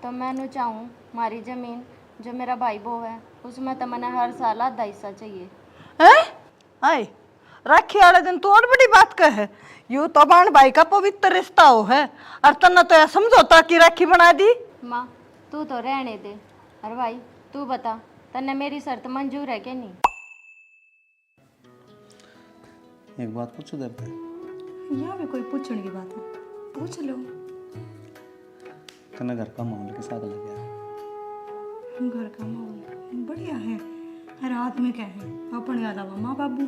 तो मैंने चाहूँ मारी ज़मीन जो मेरा भाई बो है उसमें तो मैंने हर साल आधा हिस्सा चाहिए। हैं? आई राखी वाले दिन तो और बड़ी बात कहे। यूं तो बहन भाई का पवित्र रिश्ता हो है और तन्ने तो यह समझौता की राखी बना दी। माँ तू तो रहने दे। अरे भाई तू बता तन्ने मेरी शर्त मंजूर है कि नहीं? एक बात पूछो देर पे। यहाँ भी कोई पूछने की बात है, पूछ लो। तने घर का माहौल के साथ लग गया। घर का माहौल बढ़िया है, रात में क्या है अपने अलावा माँ बाबू।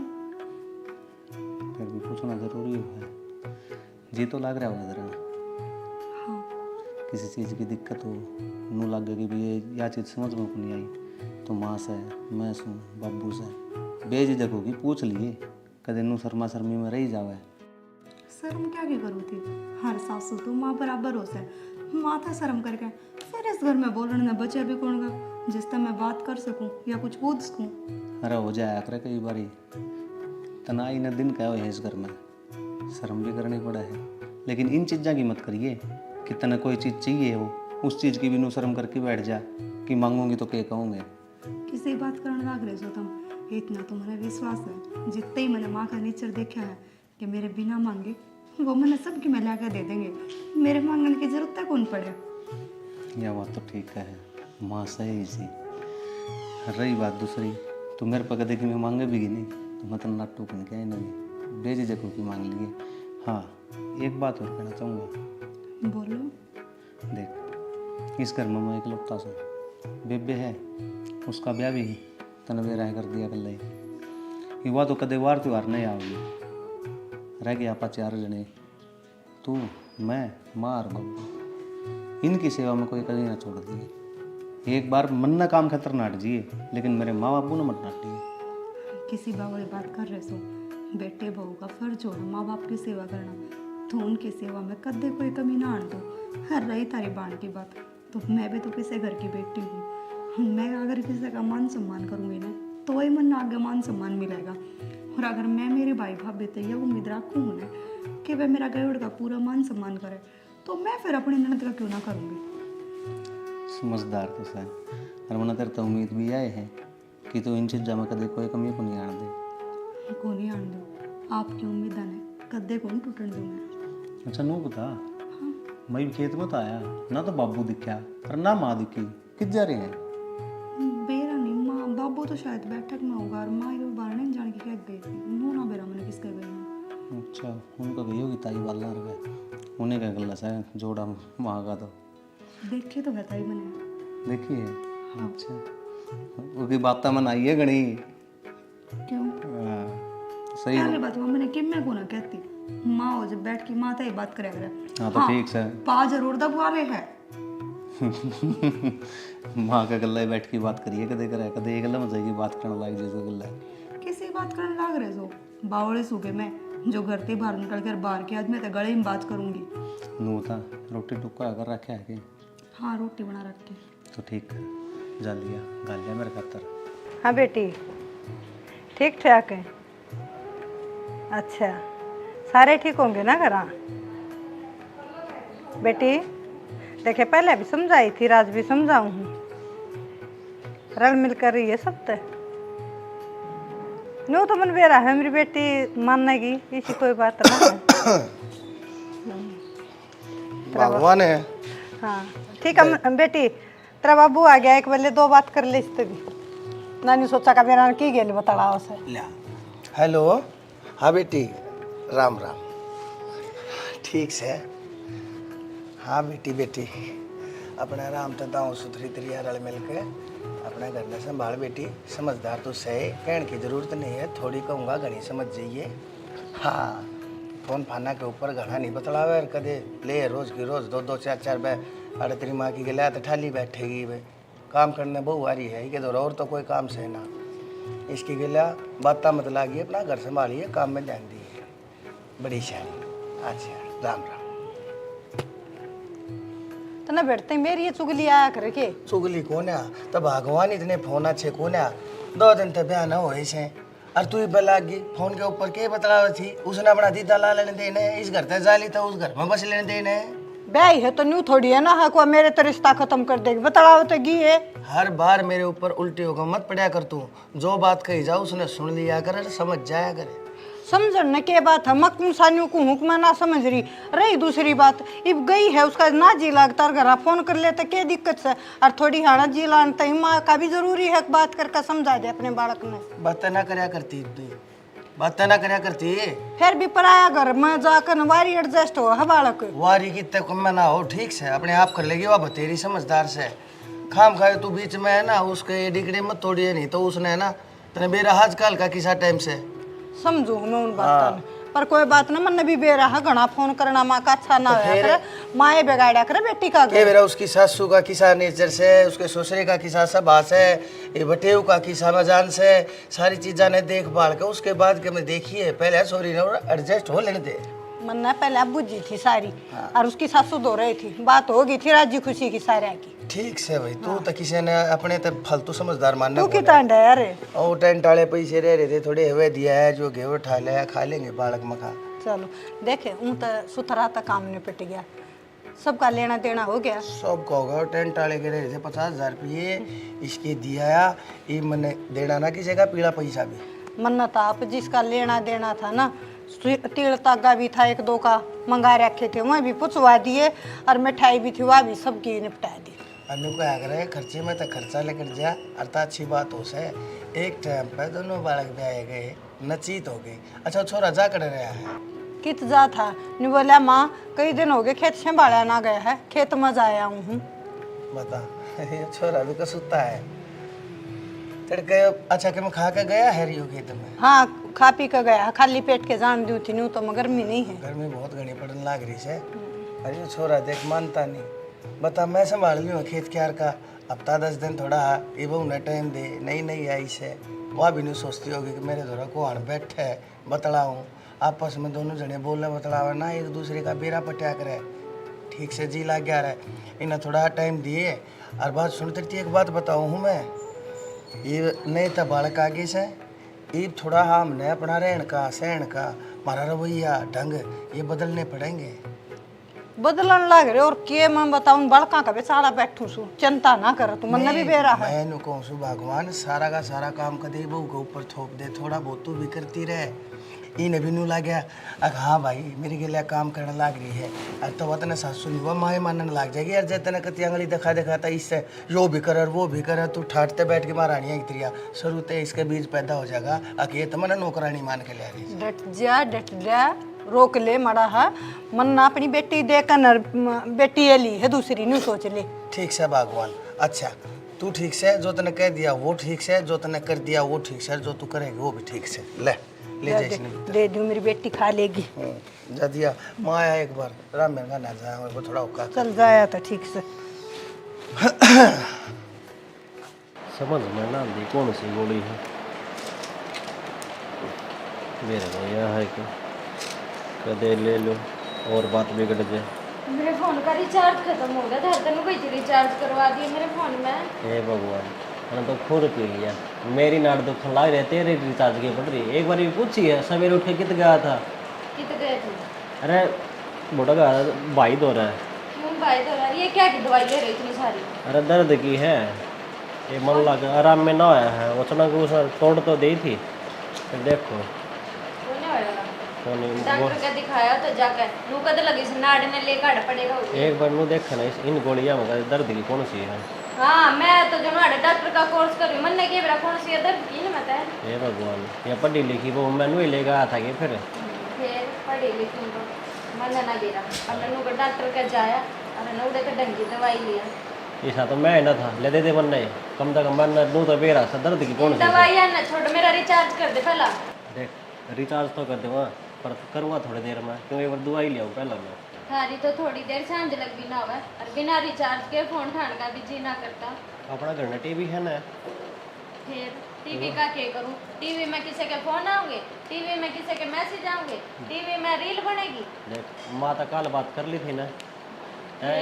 फिर भी पूछना जरूरी है। जी तो लग रहा होगा जरा। हाँ किसी चीज़ की दिक्कत हो नू लगे कि भी ये या चीज़ समझ में को नहीं आई तो माँ से मैं सुन बाबू से बेझिझक होगी पूछ लिए कदे नू शर्मा शर्मी में रही जावे। शर्म क्या की करूँ थी, हर सासू तो माँ बराबर हो से माथा शर्म करके फिर इस घर में बोलने न बचे भी कौन का जिससे मैं बात कर सकूं या कुछ पूछ सकूं। अरे हो जाया करे कई बारी तनाई न दिन क्या है इस घर में शर्म भी करनी पड़ा है। लेकिन इन चीज़ों की मत करिए कि तना कोई चीज़ चाहिए हो उस चीज़ की भी नू शर्म करके बैठ जा कि मांगूंगी तो क्या कहूँगे। किसी बात करने लाग रहे हो तुम, इतना तो मैंने विश्वास है जितने ही मैंने माँ का नेचर देखा है कि मेरे बिना मांगे वो मैंने सबकी मैं ला कर दे देंगे, मेरे मांगने की जरूरत है कौन पड़े। यह बात तो ठीक है माँ सही सी। रही बात दूसरी तो मेरे पर कदे कि मैं मांगे भी नहीं तो मैं तो नाटू बन के नहीं बेझिझक की मांग लिए। हाँ एक बात और कहना चाहूँगा। बोलो। देख इस घर में मैं इकलौता सा बेबे है उसका ब्याह भी तने बेरा कर दिया कल ही युवा तो कदे वार त्योहार नहीं आओगी रह गया आपा 4 जने तू मैं माँ और बाबू इनकी सेवा में कोई कभी ना छोड़ दिए। एक बार मन ना काम खतर नाट जिए लेकिन मेरे माँ बापू ने मत नाटिए। किसी बावली बात कर रहे सो, बेटे बहू का फर्ज हो माँ बाप की सेवा करना, तो उनकी सेवा में कदे कोई कमी ना आन दो। हर रही तारी बाण की बात तो मैं भी तो किसी घर की बेटी हूँ, मैं अगर किसी का मान सम्मान करूँगी ना तो वही मन आगे मान सम्मान मिलेगा। और अगर मैं मेरे भाई भाभी से यह उम्मीद रखूँ ना कि वह मेरा गैवड़ का पूरा मान सम्मान करे तो मैं फिर अपनी ननद का क्यों ना करूँगी। समझदार तो सर और मना तेरे तो उम्मीद भी आए हैं कि तू इन चीज़ों में कदे कोई कमी को नहीं आने दे। को नहीं आन दो, आपकी उम्मीद है कदे को नहीं टूटन दूँ मैं। अच्छा नू बता मैं भी खेत में तो आया ना तो बाबू दिखा और ना माँ दिखी किस जा रहे हैं। बेरा नहीं माँ बाबू तो शायद बैठक में होगा और माँ ये बाहर नहीं जाने की कह गई थी नू ना बेरा मैंने किसके गई हूँ। अच्छा उनका गई होगी ताई वाला रहे उन्हें क्या गलत है जोड़ा वहाँ का तो देखे तो बताई मैंने। देखिए। अच्छा उसकी बात मन आई है गणी। क्यों सही अरे बात वो मैंने किम में को ना कहती माँ हो जब बैठ की माँ ही बात करे अगर हाँ तो ठीक है पा जरूर दबवावे है। माँ का गला बैठ की बात करिए कदे करे कदे गला में जाएगी बात करने लायक जैसे गला किसी बात करने लाग रहे सो बावड़े सूखे मैं जो घर से बाहर निकल कर बाहर के आज मैं तो गले में बात करूंगी। नू था रोटी टुक्का अगर रखे है कि हाँ रोटी बना रखी तो ठीक है जा लिया गा लिया मेरे खातर। हाँ बेटी ठीक ठाक है। अच्छा सारे ठीक होंगे ना घर? बेटी देखे पहले भी समझाई थी राज भी समझाऊँ हूँ रल मिल कर रही है सब तय नो तो मन बेरा है मेरी बेटी मानने की इसी कोई बात ना है। भगवान है। हाँ ठीक है बेटी तेरा बाबू आ गया एक बल्ले 2 बात कर ले इससे भी नानी सोचा का मेरा की गेल बताड़ा उसे। हेलो हाँ बेटी राम राम ठीक से। हाँ बेटी बेटी अपना राम तो दाऊ सुथरी तरिया रल मिल के अपना घर में संभाल बेटी समझदार तो सही कहने की जरूरत नहीं है थोड़ी कहूँगा घनी समझ जाइए। हाँ फोन फाना के ऊपर घना नहीं बतलावे और कदे ले रोज की रोज 2-2 4-4 बे अरे तेरी माँ की गला तो ठाली बैठेगी भाई काम करने बहु आ रही है कि और तो कोई काम से ना इसकी गला बात मत लागिए अपना घर संभालिए काम में ध्यान दिए बड़ी शानी। अच्छा राम राम। तो ना बैठते मेरी ये चुगली आया करे के चुगली कोन्या तो भगवान इतने फोन अच्छे कोन्या 2 दिन तक बयान हो से और तू बलागी फोन के ऊपर के बतलाव थी उसने अपना दीदा ला लेने देने इस घर तक जाली तो उस घर में बस लेने देने। ब्याह है तो न्यू थोड़ी है ना है को मेरे तो रिश्ता खत्म कर देगी बताओ तो गी है। हर बार मेरे ऊपर उल्टी होकर मत पड़ा कर तू, जो बात कही जाओ उसने सुन लिया कर, समझ जाया करे। समझने के बात है मकुम सानियों को हुक्म ना समझ रही। रही दूसरी बात अब गई है उसका ना जी लगता घर फोन कर ले तो क्या दिक्कत है। और थोड़ी हाना जी लान माँ का भी जरूरी है बात करके समझा दे अपने बालक ने। बातें ना करया करती तू, बातें ना करया करती। फिर भी पराया घर में जाकर वारी एडजस्ट हो है बालक। वारी की तक में ना हो, ठीक से अपने आप कर लेगी वह बतेरी समझदार से। खाम खाए तू बीच में है ना उसके डिगड़े मत तोड़िए, नहीं तो उसने है ना तेने बेरा आजकल का किसा टाइम से समझू मैं उन बातों पर कोई बात ना मन भी बेरा है घना फोन करना माँ का अच्छा ना होया करे, माए बिगाड़ा करे बेटी का के बेरा उसकी सासू का किसा नेचर से, उसके ससुरे का किसा स्वभाव से, ये बटेऊ का किसा मजान से, सारी चीज़ा ने देख भाल के उसके बाद के मैं देखिए पहले सॉरी ना एडजस्ट हो लेने दे। मन ना पहले अब बुझी थी सारी और उसकी सासू दो रही थी बात हो गई थी राजी खुशी की सारे की। ठीक से भाई तू तो किसी ने अपने तो फालतू समझदार मानना तू कितना है अरे और टेंट वाले पैसे रह रहे थे थोड़े हवे दिया है जो घेवर उठा लिया खा लेंगे बालक मखा। चलो देखे ऊँ तो सुथरा तक काम निपट गया, सबका लेना देना हो गया। सब कहोगा टेंट वाले के रहे थे 50,000 रुपये इसके दिया, ये मैंने देना ना किसी का पीला पैसा भी। मन्नत आप जिसका लेना देना था ना तिल तागा भी था एक दो का मंगा रखे थे वह भी पुछवा दिए और मिठाई भी थी वह भी सबकी निपटा दी। अनु को आग रहे खर्चे में तो खर्चा लेकर जा अर्थात अच्छी बात हो से। एक टाइम पर दोनों बालक ब्याह गए नचीत हो गई। अच्छा छोरा जा कर रहा है कित जा था नहीं बोला माँ कई दिन हो गए खेत संभाला ना गया है खेत में जाया हूँ। बता ये छोरा भी कसुता है तड़के। अच्छा कि मैं खा के गया है रियो खेत में। हाँ खा पी कर गया खाली पेट के जान दी थी न्यू तो मगर गर्मी नहीं है। गर्मी बहुत घनी पड़ने लग रही है। अरे ये छोरा देख मानता नहीं। बता मैं संभाल लियो खेत क्यार का हफ्ता 10 दिन थोड़ा ये बहु न टाइम दे नई नई आई से वह भी नहीं सोचती होगी कि मेरे थोड़ा को हण बैठे बतलाऊँ आपस में दोनों जने बोले बतलावे ना एक दूसरे का बेरा पटिया करे ठीक से जी ला गया रहे। इन्हें थोड़ा टाइम दिए और बात सुनते थी। एक बात बताऊँ हूँ मैं ये नहीं था बालक आगे से ये थोड़ा हमने अपना रहन का सहन का हमारा रवैया ढंग ये बदलने पड़ेंगे। बदलन लग रहे और के मैं बताऊं बड़का का बेचारा बैठू सु चिंता ना कर तू मन भी बेरा है। मैं नु कहूँ सु भगवान सारा का सारा काम कर दे बहू के ऊपर थोप दे थोड़ा बहुत तू भी करती रहे। इन्हें भी नू लग गया हाँ भाई मेरी के लिए काम करने लग रही है अब तो वह तेने सासू नहीं हुआ माए मानने लग जाएगी यार जब तेने कती अंगली दिखा दिखाता इससे यो भी कर वो भी कर तू ठाटते बैठ के महारानियाँ की तरिया शुरू ते इसके बीज पैदा हो जाएगा अके तो मैंने नौकरानी मान के ले रही। डट जा रोक ले मड़ा है मन ना अपनी बेटी देकर नर बेटी ये ली है दूसरी नहीं सोच ले। ठीक से भगवान। अच्छा तू ठीक से जो तने कह दिया वो ठीक से जो तने कर दिया वो ठीक से जो तू करेगी वो भी ठीक से ले जा इसने दे दूं मेरी बेटी खा लेगी। जा दिया माँ आया एक बार राम महंगा ना जाए मेरे को थोड़ा औका चल जाया तो ठीक से। समझ में ना आती कौन सी गोली है मेरे को यह है कि कदे ले लो और बात बिगड़ जाए। मेरे फोन का रिचार्ज खत्म हो गया था तेन कोई रिचार्ज करवा दिए मेरे फोन में। हे भगवान मैंने तो खून पी लिया मेरी नाड़ दुखन लग रही है तेरे रिचार्ज की पड़ रही है। एक बार भी पूछी है सवेरे उठे कित गया था कित गए थे। अरे मोटा गया भाई दो रहा है। क्यों भाई तो ये क्या की दवाई ले रही इतनी सारी। अरे दर्द की है ये मन लगा आराम में ना आया है उतना को तोड़ तो दी थी फिर देखो डॉक्टर का दिखाया तो जाकर नू कद लगी से नाड़ ने ले काट पड़ेगा। एक बार नू देखा ना इन गोलियां में दर्द की कौन सी है। हाँ मैं तो जो नाड़े डॉक्टर का कोर्स कर रही हूं मन ने के मेरा कौन सी दर्द की ना मत है। हे भगवान ये पढ़ी लिखी वो मैनू ही लेगा था कि फिर पढ़ी लिखी तो मन ना गिरा और नू को डॉक्टर का जाया और नू दे के ढंग की दवाई लिया। ऐसा तो मैं ना था ले दे मन नहीं कम से कम मन नू तो बेरा सा दर्द की कौन सी दवाई है ना छोड़ मेरा रिचार्ज कर दे पहला। देख रिचार्ज तो कर दूँगा पर करूँगा थोड़ी देर में क्यों एक बार दवाई ले आऊँ पहले मैं थारी तो थोड़ी देर सांझ लग भी ना होगा और बिना रिचार्ज के फोन ठान का भी जी ना करता। अपना घर में टीवी है ना फिर टीवी का क्या करूँ टीवी में किसी के फोन आओगे टीवी में किसी के मैसेज आओगे टीवी में रील बनेगी। देख माँ तो कल बात कर ली थी ना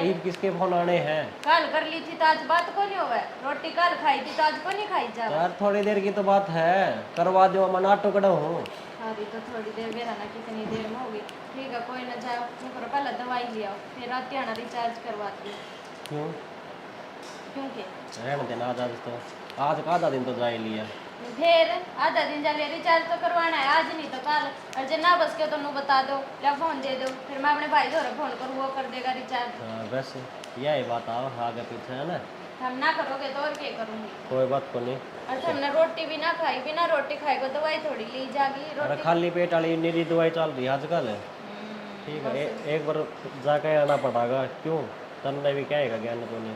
ईद किसके फोन आने हैं कल कर ली थी तो आज बात को नहीं होगा रोटी कल खाई थी तो आज को नहीं खाई जा। यार थोड़ी देर की तो बात है करवा दो मैं नाटो कड़ा हूँ। अरे तो थोड़ी देर में रहना, कितनी देर में होगी। ठीक है कोई ना, जाओ करो, पहले दवाई ले आओ, फिर रात आना रिचार्ज करवाती हूँ। क्यों क्योंकि रहने देना, आज का आधा दिन तो जा ही लिया। फिर आधा दिन जाले रिचार्ज तो करवाना है, आज नहीं तो कल। और जो ना बस के तो नू बता दो या फोन दे दो, फिर मैं अपने भाई दोहरा फोन करूँ, वो कर देगा रिचार्ज। हाँ बस यही बात आओ आगे पीछे है ना। हम ना करोगे तो और क्या करूँगी। कोई बात को नहीं। अच्छा हमने रोटी भी ना खाई, बिना रोटी खाए को दवाई थोड़ी ली जागी। अरे रोटी खाली पेट वाली निरी दवाई चल रही है आजकल। ठीक है एक बार जाके आना पड़ेगा। क्यों तन्ने भी क्या है ज्ञान को नहीं।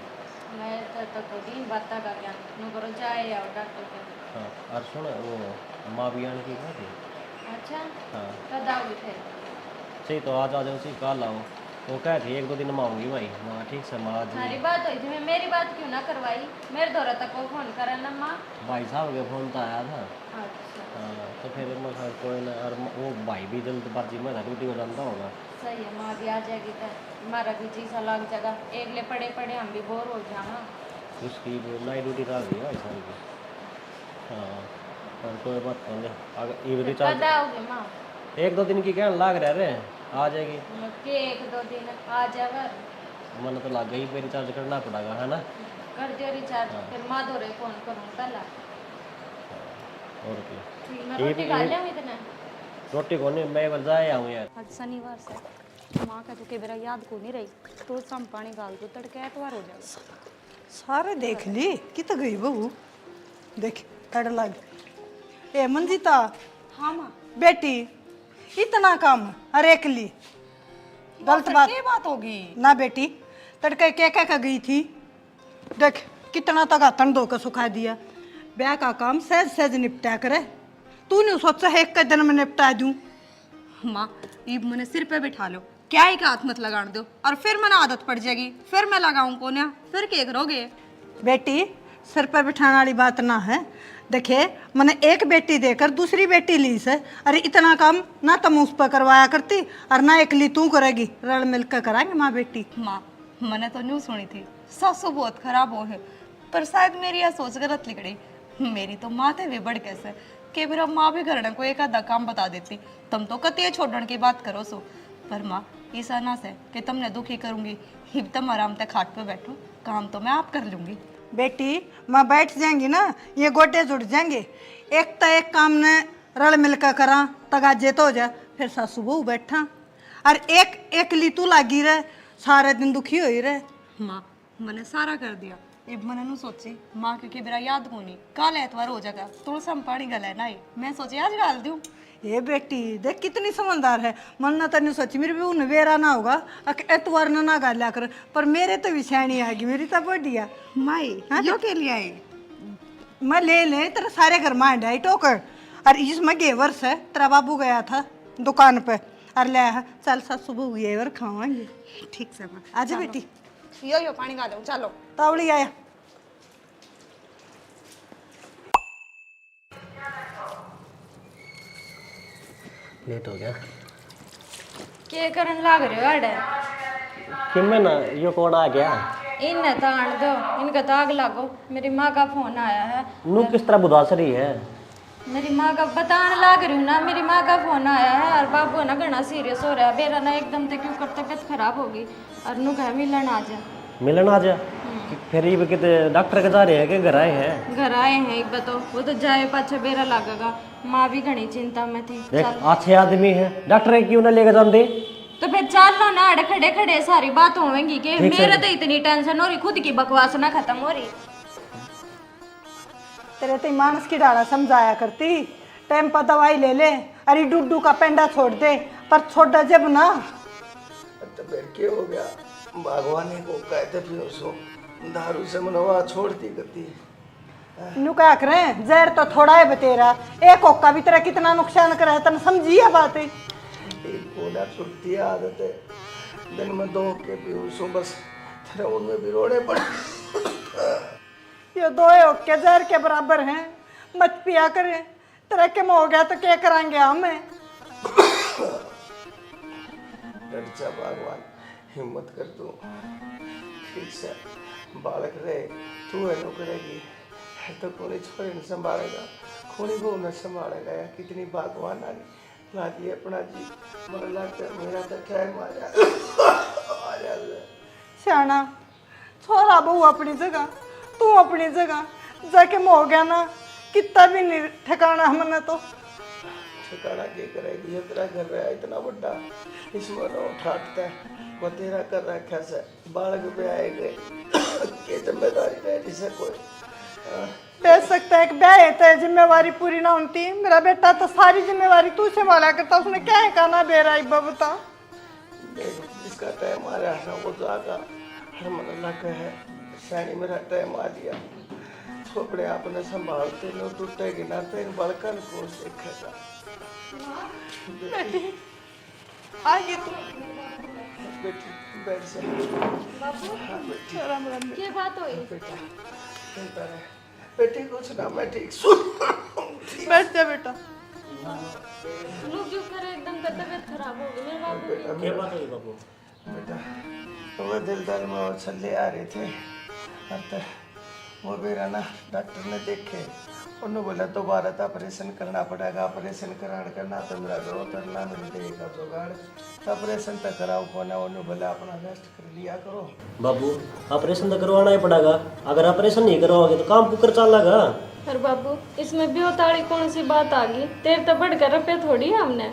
मैं तो दिन बात का क्या नू करो, जाए आओ डॉक्टर के। हाँ और सुन वो माँ भी आने की क्या थी। अच्छा हाँ कब आओगी फिर। सही तो आज आ जाओ, उसी कल आओ। वो कह रही 1-2 दिन में आऊँगी भाई। माँ ठीक से माँ आज हमारी बात हुई थी, मैं मेरी बात क्यों ना करवाई। मेरे दोहरा तक को फोन करा ना माँ। भाई साहब के फोन तो आया था। अच्छा हाँ तो फिर मैं कहा कोई ना। और वो भाई भी जल्दबाजी में ड्यूटी हो जाता होगा। सही है, माँ भी आ जाएगी तो हमारा भी जी सा लग जाएगा। एक ले पड़े पड़े हम भी बोर हो जाना। उसकी नाइट ड्यूटी डाल दी भाई साहब की। हाँ और कोई बात नहीं। अगर ये रिचार्ज कब आओगे माँ। 1-2 दिन की क्या लाग रहा रे, आ जाएगी। के 1-2 दिन आ जाएगा। मन तो लग गई पे रिचार्ज करना पड़ेगा है ना। कर दियो रिचार्ज, फिर माँ दोहरे फोन करूँ पहला। और क्या ठीक, मैं रोटी खा लिया इतना। रोटी को नहीं, मैं एक बार जाए आऊँ यार। आज शनिवार से माँ का तो के बेरा याद को नहीं रही, तो शाम पानी डाल दो, तड़के एतवार हो जाएगा। सारे देख ली कित गई बहू, देख तड़ लग। ए मंजिता, हाँ माँ बेटी इतना काम हर एक ली गलत बात ये बात होगी। ना बेटी। तड़के क्या गई थी, देख कितना तक हाथन धो के सुखा दिया। ब्याह का काम सहज सहज निपटा करे, तूने सोचा है एक के दिन में निपटा दूं। माँ ये मैंने सिर पे बिठा लो, क्या ही का हाथ मत लगाने दो, और फिर मैंने आदत पड़ जाएगी, फिर मैं लगाऊं कोन्या, फिर क्या करोगे। बेटी सिर पर बिठाने वाली बात ना है। देखे मैंने एक बेटी देकर दूसरी बेटी ली से, अरे इतना काम ना तुम उस पर करवाया करती और ना एक ली तू करेगी, रल मिलकर कराएंगे माँ बेटी। माँ मैंने तो न्यूज़ सुनी थी सासू बहुत खराब हो है, पर शायद मेरी यह सोच गलत निकली। मेरी तो माथे भी बढ़ कैसे कि मेरा माँ भी घर को एक आधा काम बता देती, तुम तो कतिये छोड़ने की बात करो सो। पर माँ ऐसा ना से कि तुमने दुखी करूंगी, हिब तुम आराम से खाट पे बैठो, काम तो मैं आप कर लूंगी। बेटी मैं बैठ जाएंगी ना, ये गोटे जुड़ जाएंगे, एक तो एक काम ने रल मिलकर करा तगाजे तो हो जाए, फिर सासू बहू बैठा और एक ली तू लागी रहे, सारे दिन दुखी हो ही रहे। माँ मैंने सारा कर दिया, अब मैंने नु सोची माँ क्योंकि मेरा याद को नहीं, कल एतवार हो जाएगा, थोड़ा सा पानी गला ना, मैं सोची आज डाल दूँ। ये बेटी देख कितनी समझदार है, मन ना तो नहीं सोची मेरी बहू ने वेरा ना होगा एतवार ना गालिया कर, पर मेरे तो विषाणी आएगी, मेरी तो बढ़िया माई यो के लिए आई मैं ले तेरा सारे घर में ढाई टोकर, और इसमें गेवर से तेरा बाबू गया था दुकान पे और ले आया, चल सा सुबह गेवर खावाएंगे। ठीक से माँ आजा बेटी, यो पानी गा दो चलो। तावड़ी आया। लेट हो गया के करन लाग रहे हो अड़े। कि मैं ना यो कौन आ गया। इन्हें तो आने दो, इनका तो आग लागो। मेरी माँ का फोन आया है। नू किस तरह बुदास रही है। मेरी माँ का बताने लाग रही हूँ ना, मेरी माँ का फोन आया है और बाबू ना घना सीरियस हो रहा है, मेरा ना एकदम से क्यों कर तबियत खराब होगी और नू कह मिलन आ जा। मिलन आ जा। फिर ये कितने डॉक्टर के जा रहे हैं कि घर आए हैं। घर आए हैं एक बताओ, वो तो जाए पाछे बेरा लागेगा। माँ भी घनी चिंता में थी। देख अच्छे आदमी है, डॉक्टर क्यों ना लेकर जाते। तो फिर चल लो ना, अड़े खड़े खड़े सारी बात होवेंगी कि मेरे तो इतनी टेंशन हो रही, खुद की बकवास ना खत्म हो रही। तेरे तो मानस की डाला समझाया करती, टाइम पर दवाई ले ले, अरे डुड्डू का पेंडा छोड़ दे, पर छोड़ा जब ना। तो फिर क्या हो गया, भगवान को कहते फिर उसको दारू से मनवा छोड़ती करती। नू क्या करे, जहर तो थोड़ा है बतेरा, एक ओक्का भी तेरा कितना नुकसान करे, तन समझी है बात। एक कोना छुट्टी आदत है, दिन में 2 के पीऊँ बस, तेरा उनमें भी रोने पड़े। ये 2 ओक्के जहर के बराबर हैं, मत पिया करे, तेरा के में हो गया तो क्या कराएंगे हमें। डरचा भगवान हिम्मत कर तू, ठीक से बालक रहे, तू है नो करेगी तो कोई छोरे नहीं संभालेगा, थोड़ी बहुत न संभाले गया कितनी भगवान आ लागी अपना जी मन लगता मेरा तो टाइम आ जा सियाना छोरा बहू अपनी जगह तू अपनी जगह जाके हो गया ना कितना भी नहीं ठिकाना हमने तो ठिकाना के करेगी ये तेरा घर रहा इतना बड़ा इसमें नो ठाटता है वो तेरा कर रखा से बालक पे आए गए के जिम्मेदारी रह जिसे कोई कह सकता है कि ब्याह है तो जिम्मेवारी पूरी ना होती मेरा बेटा तो सारी जिम्मेवारी तू संभाला करता उसने क्या है कहना दे रहा है बता जिसका टाइम आ रहा है वो जागा हर मन लगा है शानी मेरा टाइम आ दिया छोपड़े आपने संभालते नो टूटेगी ना तो इन बड़कन को देखेगा बेटी आगे तू बेटी बैठ से हाँ बेटी क्या बात हुई? बेटा चिंता रहे बेटी कुछ ना मैं ठीक सुन बैठ जा बेटा लोग जो करे एकदम का तबीयत खराब हो गई मेरे बाबू की। क्या बात हुई बाबू? बेटा वो दिलदार में वो छल्ले आ रहे थे अंतर वो मेरा ना डॉक्टर ने देखे उन्होंने बोला दोबारा तो ऑपरेशन करना पड़ेगा ऑपरेशन कराने करना तो मेरा ग्रो करना मेरी देह का जुगाड़ तो ऑपरेशन तो कराओ कोना उन्होंने बोला अपना रेस्ट कर लिया करो बाबू ऑपरेशन तो करवाना ही पड़ेगा, अगर ऑपरेशन नहीं करवाओगे तो काम कुकर चलेगा। पर बाबू इसमें ब्योताड़ी कौन सी बात आ गई? तेरे तो बढ़कर रुपये थोड़ी है हमने।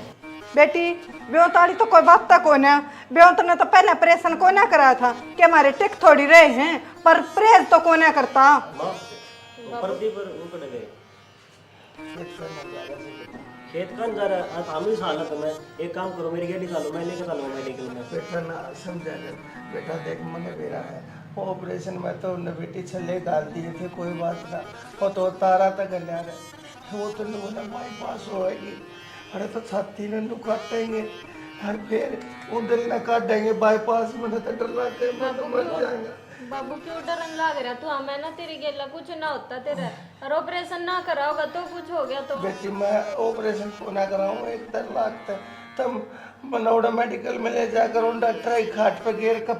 बेटी ब्योताड़ी तो कोई बात तक हो ना ब्योत ने तो पहले ऑपरेशन को ना कराया था कि हमारे टिक थोड़ी रहे हैं पर परहेज तो को ना करता पर्दी पर वो कट गए खेत कौन जा रहा है? आज हम इस हालत में एक काम करो मेरी गाड़ी चालो मैं लेके चलूंगा मेडिकल में। बेटा ना समझा कर बेटा देख मने मेरा है वो ऑपरेशन में तो उन्हें बेटी छल्ले डाल दिए थे कोई बात ना वो तो तारा तक गल्या रहे वो तो बोला बाईपास होएगी अरे तो छाती ने नु काटेंगे और फिर उधर ना काटेंगे बाईपास में तो डर लग के मर जाएगा। बाबू क्यों डरन लग रहा तू? हमें ना तेरी गेला कुछ ना होता तेरा और ऑपरेशन ना कराओगा तो कुछ हो गया तो बेटी मैं ऑपरेशन को ना कराऊँ एक डर लगता है तब मनोड़ा मेडिकल में ले जाकर उन डॉक्टर की खाट पे गिर कर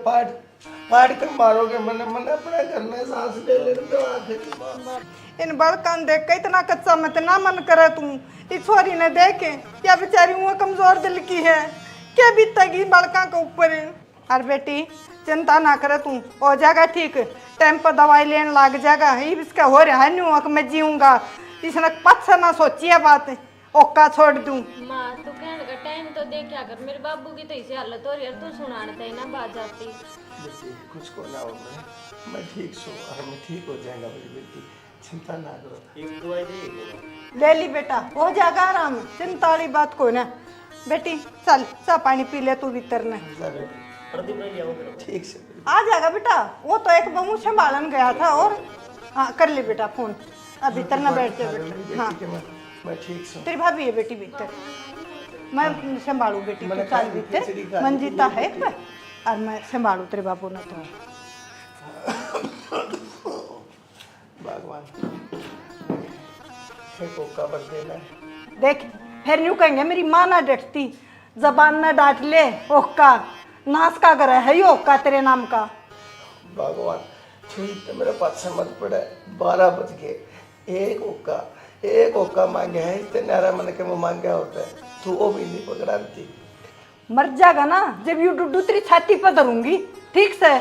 पाड़ कर मारोगे मैंने मैंने अपने घर में सांस ले ले तो आखिर इन बड़कन देख के इतना कच्चा मत ना मन करे तू इस छोरी ने देखे क्या बेचारी वो कमजोर दिल की है क्या बीतेगी बड़का के ऊपर। और बेटी चिंता ना करे तू हो जाएगा ठीक टाइम पर दवाई लेने लग जाएगा इसका हो रहा है नहीं मैं जीऊँगा इसने पाछा ना सोची है बात ओका छोड़ दूँ। माँ तू कहने का टाइम तो दे क्या कर मेरे बाबू की तो इसी हालत हो रही है तू सुनाने थे ना बात जाती बेटी कुछ को ना हो मैं ठीक सो और मैं ठीक हो जाएगा मेरी बेटी चिंता ना करो। एक दवाई देगी ले ली बेटा हो जाएगा आराम चिंता वाली बात को ना बेटी चल चा पानी पी ले तू भीतर ने जा बेटी प्रदीप नहीं लिया ठीक से आ जाएगा बेटा वो तो एक बमू संभालन गया था और हाँ कर ले बेटा फोन अब भीतर ना बैठ जा बेटा। हाँ मैं ठीक सो तेरी भाभी है बेटी भीतर मैं संभालू बेटी तू चल भीतर मंजीता है एक बार और मैं संभालू तेरे बाबू ने तो भगवान कोका बर देना देख फिर यूं कहेंगे मेरी माँ ना डटती जबान ना डांट ले ओका नाश का कर है ही ओका तेरे नाम का। भगवान ठीक तो मेरे पास मत पड़े 12 बज गए एक ओका मांगे है इतने नारा मन के मुँह मांगे होता है तू वो भी नहीं पकड़ाती मर जाएगा ना जब यू डुडू तेरी छाती पर धरूंगी ठीक से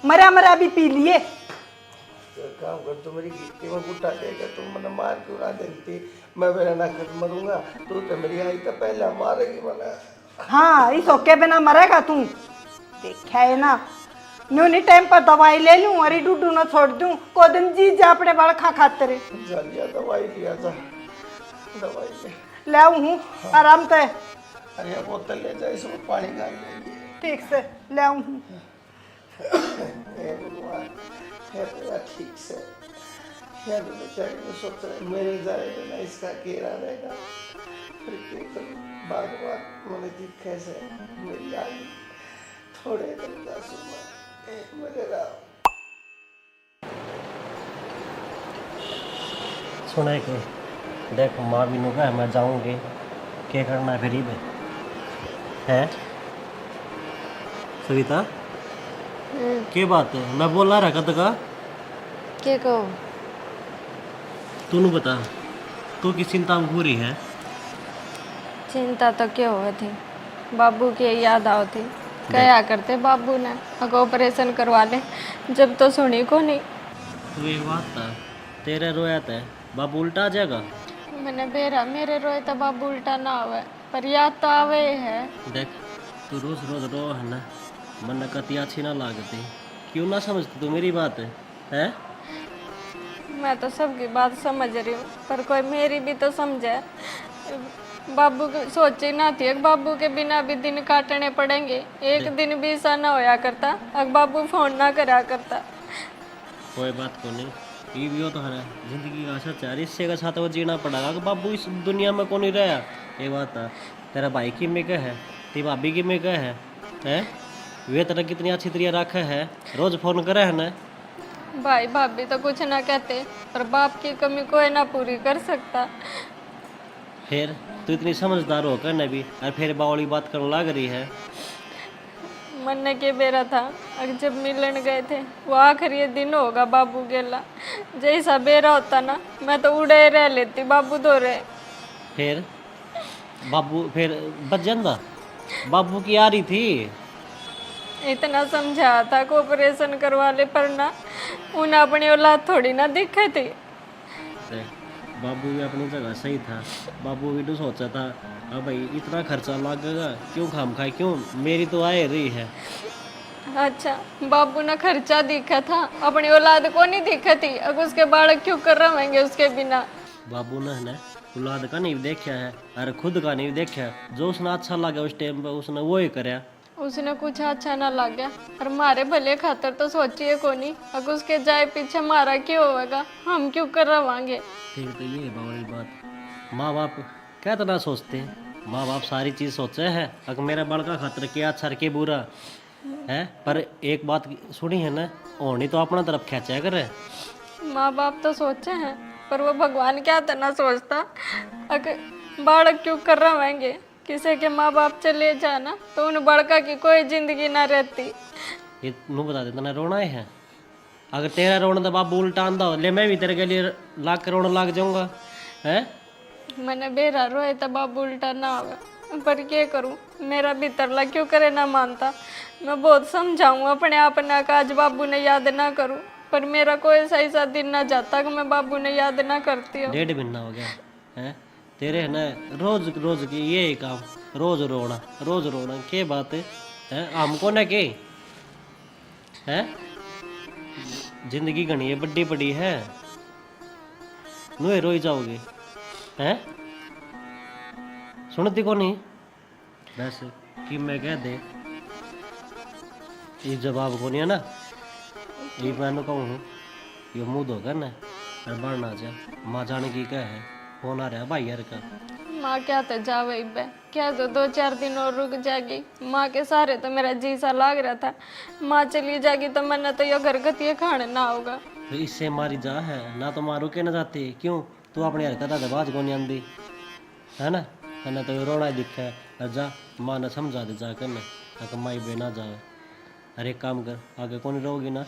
मरा मरा भी पी लिए तो काम कर तू मेरी गिट्टी में गुटा देगा तुम मैंने मार क्यों ना देती मैं मेरा ना कर मरूंगा तू तो मेरी आई तो पहले मारेगी मैंने। हाँ इस ओके बिना मरेगा तू देखा है ना न्यूनी टाइम पर दवाई ले लूं और डूडू ना छोड़ दूं को दिन जी जा अपने बाल खा खाते रहे जा लिया दवाई लिया था दवाई ले ले आऊं हूँ आराम से अरे बोतल ले जाए इसमें पानी डाल देंगे ठीक से ले आऊं हूँ हे भगवान हे तेरा ठीक से हे बेचारी को सोच रहे मेरे जाएगा ना इसका केरा रहेगा फिर क्या करूं भगवान मैंने दिखा से मेरी आई थोड़े दिन का सुबह एक मेरे राम सुना कि देख माँ भी नुका है मैं जाऊँगी क्या करना है फिर ही है सविता क्या बात है मैं बोल रहा कद का क्या कहो? तूने बता तू किस चिंता में पूरी है? चिंता तो क्यों हुई थी, बाबू की याद आओ थी। क्या करते बाबू ने अगर ऑपरेशन करवा ले, जब तो सुनी को नहीं। तू एक बात था, तेरे रोया था बाबू उल्टा आ जाएगा। मैंने बेरा मेरे रोए तो बाबू उल्टा ना आवे, पर याद तो आवे ही है। देख तू रोज रोज रो है ना, मन कति अच्छी ना लागती। क्यों ना समझती तू मेरी बात है? मैं तो सबकी बात समझ रही हूँ, पर कोई मेरी भी तो समझे। बाबू की सोची ना थी, एक बाबू के बिना भी दिन काटने पड़ेंगे। एक दिन भी ऐसा ना होया करता अगर बाबू फोन ना करा करता। कोई बात को नहीं, ये भी हो तो है जिंदगी का सच है, इससे का साथ वो जीना पड़ेगा। अगर बाबू इस दुनिया में कौन नहीं रहा, ये बात है। तेरा भाई की में क्या है, तेरी भाभी की में क्या है? वे तेरा कितनी अच्छी तरह रखा है, रोज फोन करे है ना। भाई भाभी तो कुछ ना कहते, पर बाप की कमी कोई ना पूरी कर सकता। फिर तू इतनी समझदार हो कर भी और फिर बावली बात करने लग रही है। मन के बेरा था अगर जब मिलन गए थे, वो आखिरी दिन होगा बाबू गेला। जैसा बेरा होता ना, मैं तो उड़े रह लेती बाबू दो रहे। फिर बाबू फिर बच जाता, बाबू की आ रही थी। इतना समझाया था कि ऑपरेशन करवा ले, पर ना उन्हें अपनी औलाद थोड़ी ना दिखे थी। देख, बाबू भी अपनी जगह सही था। बाबू भी तो सोचा था अब भाई इतना खर्चा लगेगा, क्यों खाम खाए, क्यों मेरी तो आए रही है। अच्छा, बाबू ने खर्चा दिखा था, अपनी औलाद को नहीं दिखा थी। अब उसके बालक क्यों कर रहेंगे उसके बिना। बाबू ने है ना औलाद का नहीं देखा है और खुद का नहीं देखा है। जो उसने अच्छा लगा उस टाइम पे उसने वो ही कराया। उसने कुछ अच्छा ना लगा, और मारे भले खातर तो सोचिए को नहीं। अगर उसके जाए पीछे मारा क्यों होगा, हम क्यों कर रवांगे। ठीक तो ये बावली बात। माँ बाप क्या तो ना सोचते हैं, माँ बाप सारी चीज़ सोचे है। अगर मेरा बड़का खातर क्या अच्छा के बुरा है, पर एक बात सुनी है ना, होनी तो अपना तरफ खींचा करे। माँ बाप तो सोचे हैं, पर वो भगवान क्या तो ना सोचता। अगर बालक क्यों कर रवेंगे, किसी के माँ बाप चले जाना तो उन बड़का की कोई जिंदगी ना रहती। ये नू बता देता ना रोना है। अगर तेरा रोना तो बाबू उल्टा आंदा हो ले, मैं भी तेरे के लिए लाख रोना लाग जाऊंगा है। मैंने बेरा रोए तो बाबू उल्टा ना आवे, पर क्या करूं, मेरा भीतरला क्यों करे ना मानता। मैं बहुत समझाऊं अपने आप ना का आज बाबू ने याद ना करूं, पर मेरा कोई सही सा दिन ना जाता कि मैं बाबू ने याद ना करती हूँ। 1.5 महीना हो गया है तेरे है ना, रोज रोज की ये काम, रोज रोना के बात है हमको ना के है। जिंदगी घनी है, बड़ी बड़ी है, नुए रोई जाओगे हैं। सुनती को नहीं वैसे कि मैं कह दे ये जवाब को नहीं है ना, ये मैं कहूँ ये मुँह धोकर ना और बढ़ना जा। माँ जाने की क्या है, फोन आ रहा भाई यार का। माँ क्या तो जावे बे, क्या तो 2-4 दिन और रुक जाएगी। माँ के सारे तो मेरा जी सा लाग रहा था, माँ चली जाएगी तो मैंने तो ये घरगति खाने ना होगा। तो इससे हमारी जा है ना, तो माँ रुके ना जाती। क्यों तू अपनी हरकत दबाज को नहीं आंदी है ना, है तो रोना ही दिखा है। और जा माँ ने समझा दे जाकर ना, अगर माई बे ना जाए। अरे एक काम कर, आगे कौन रहोगी ना,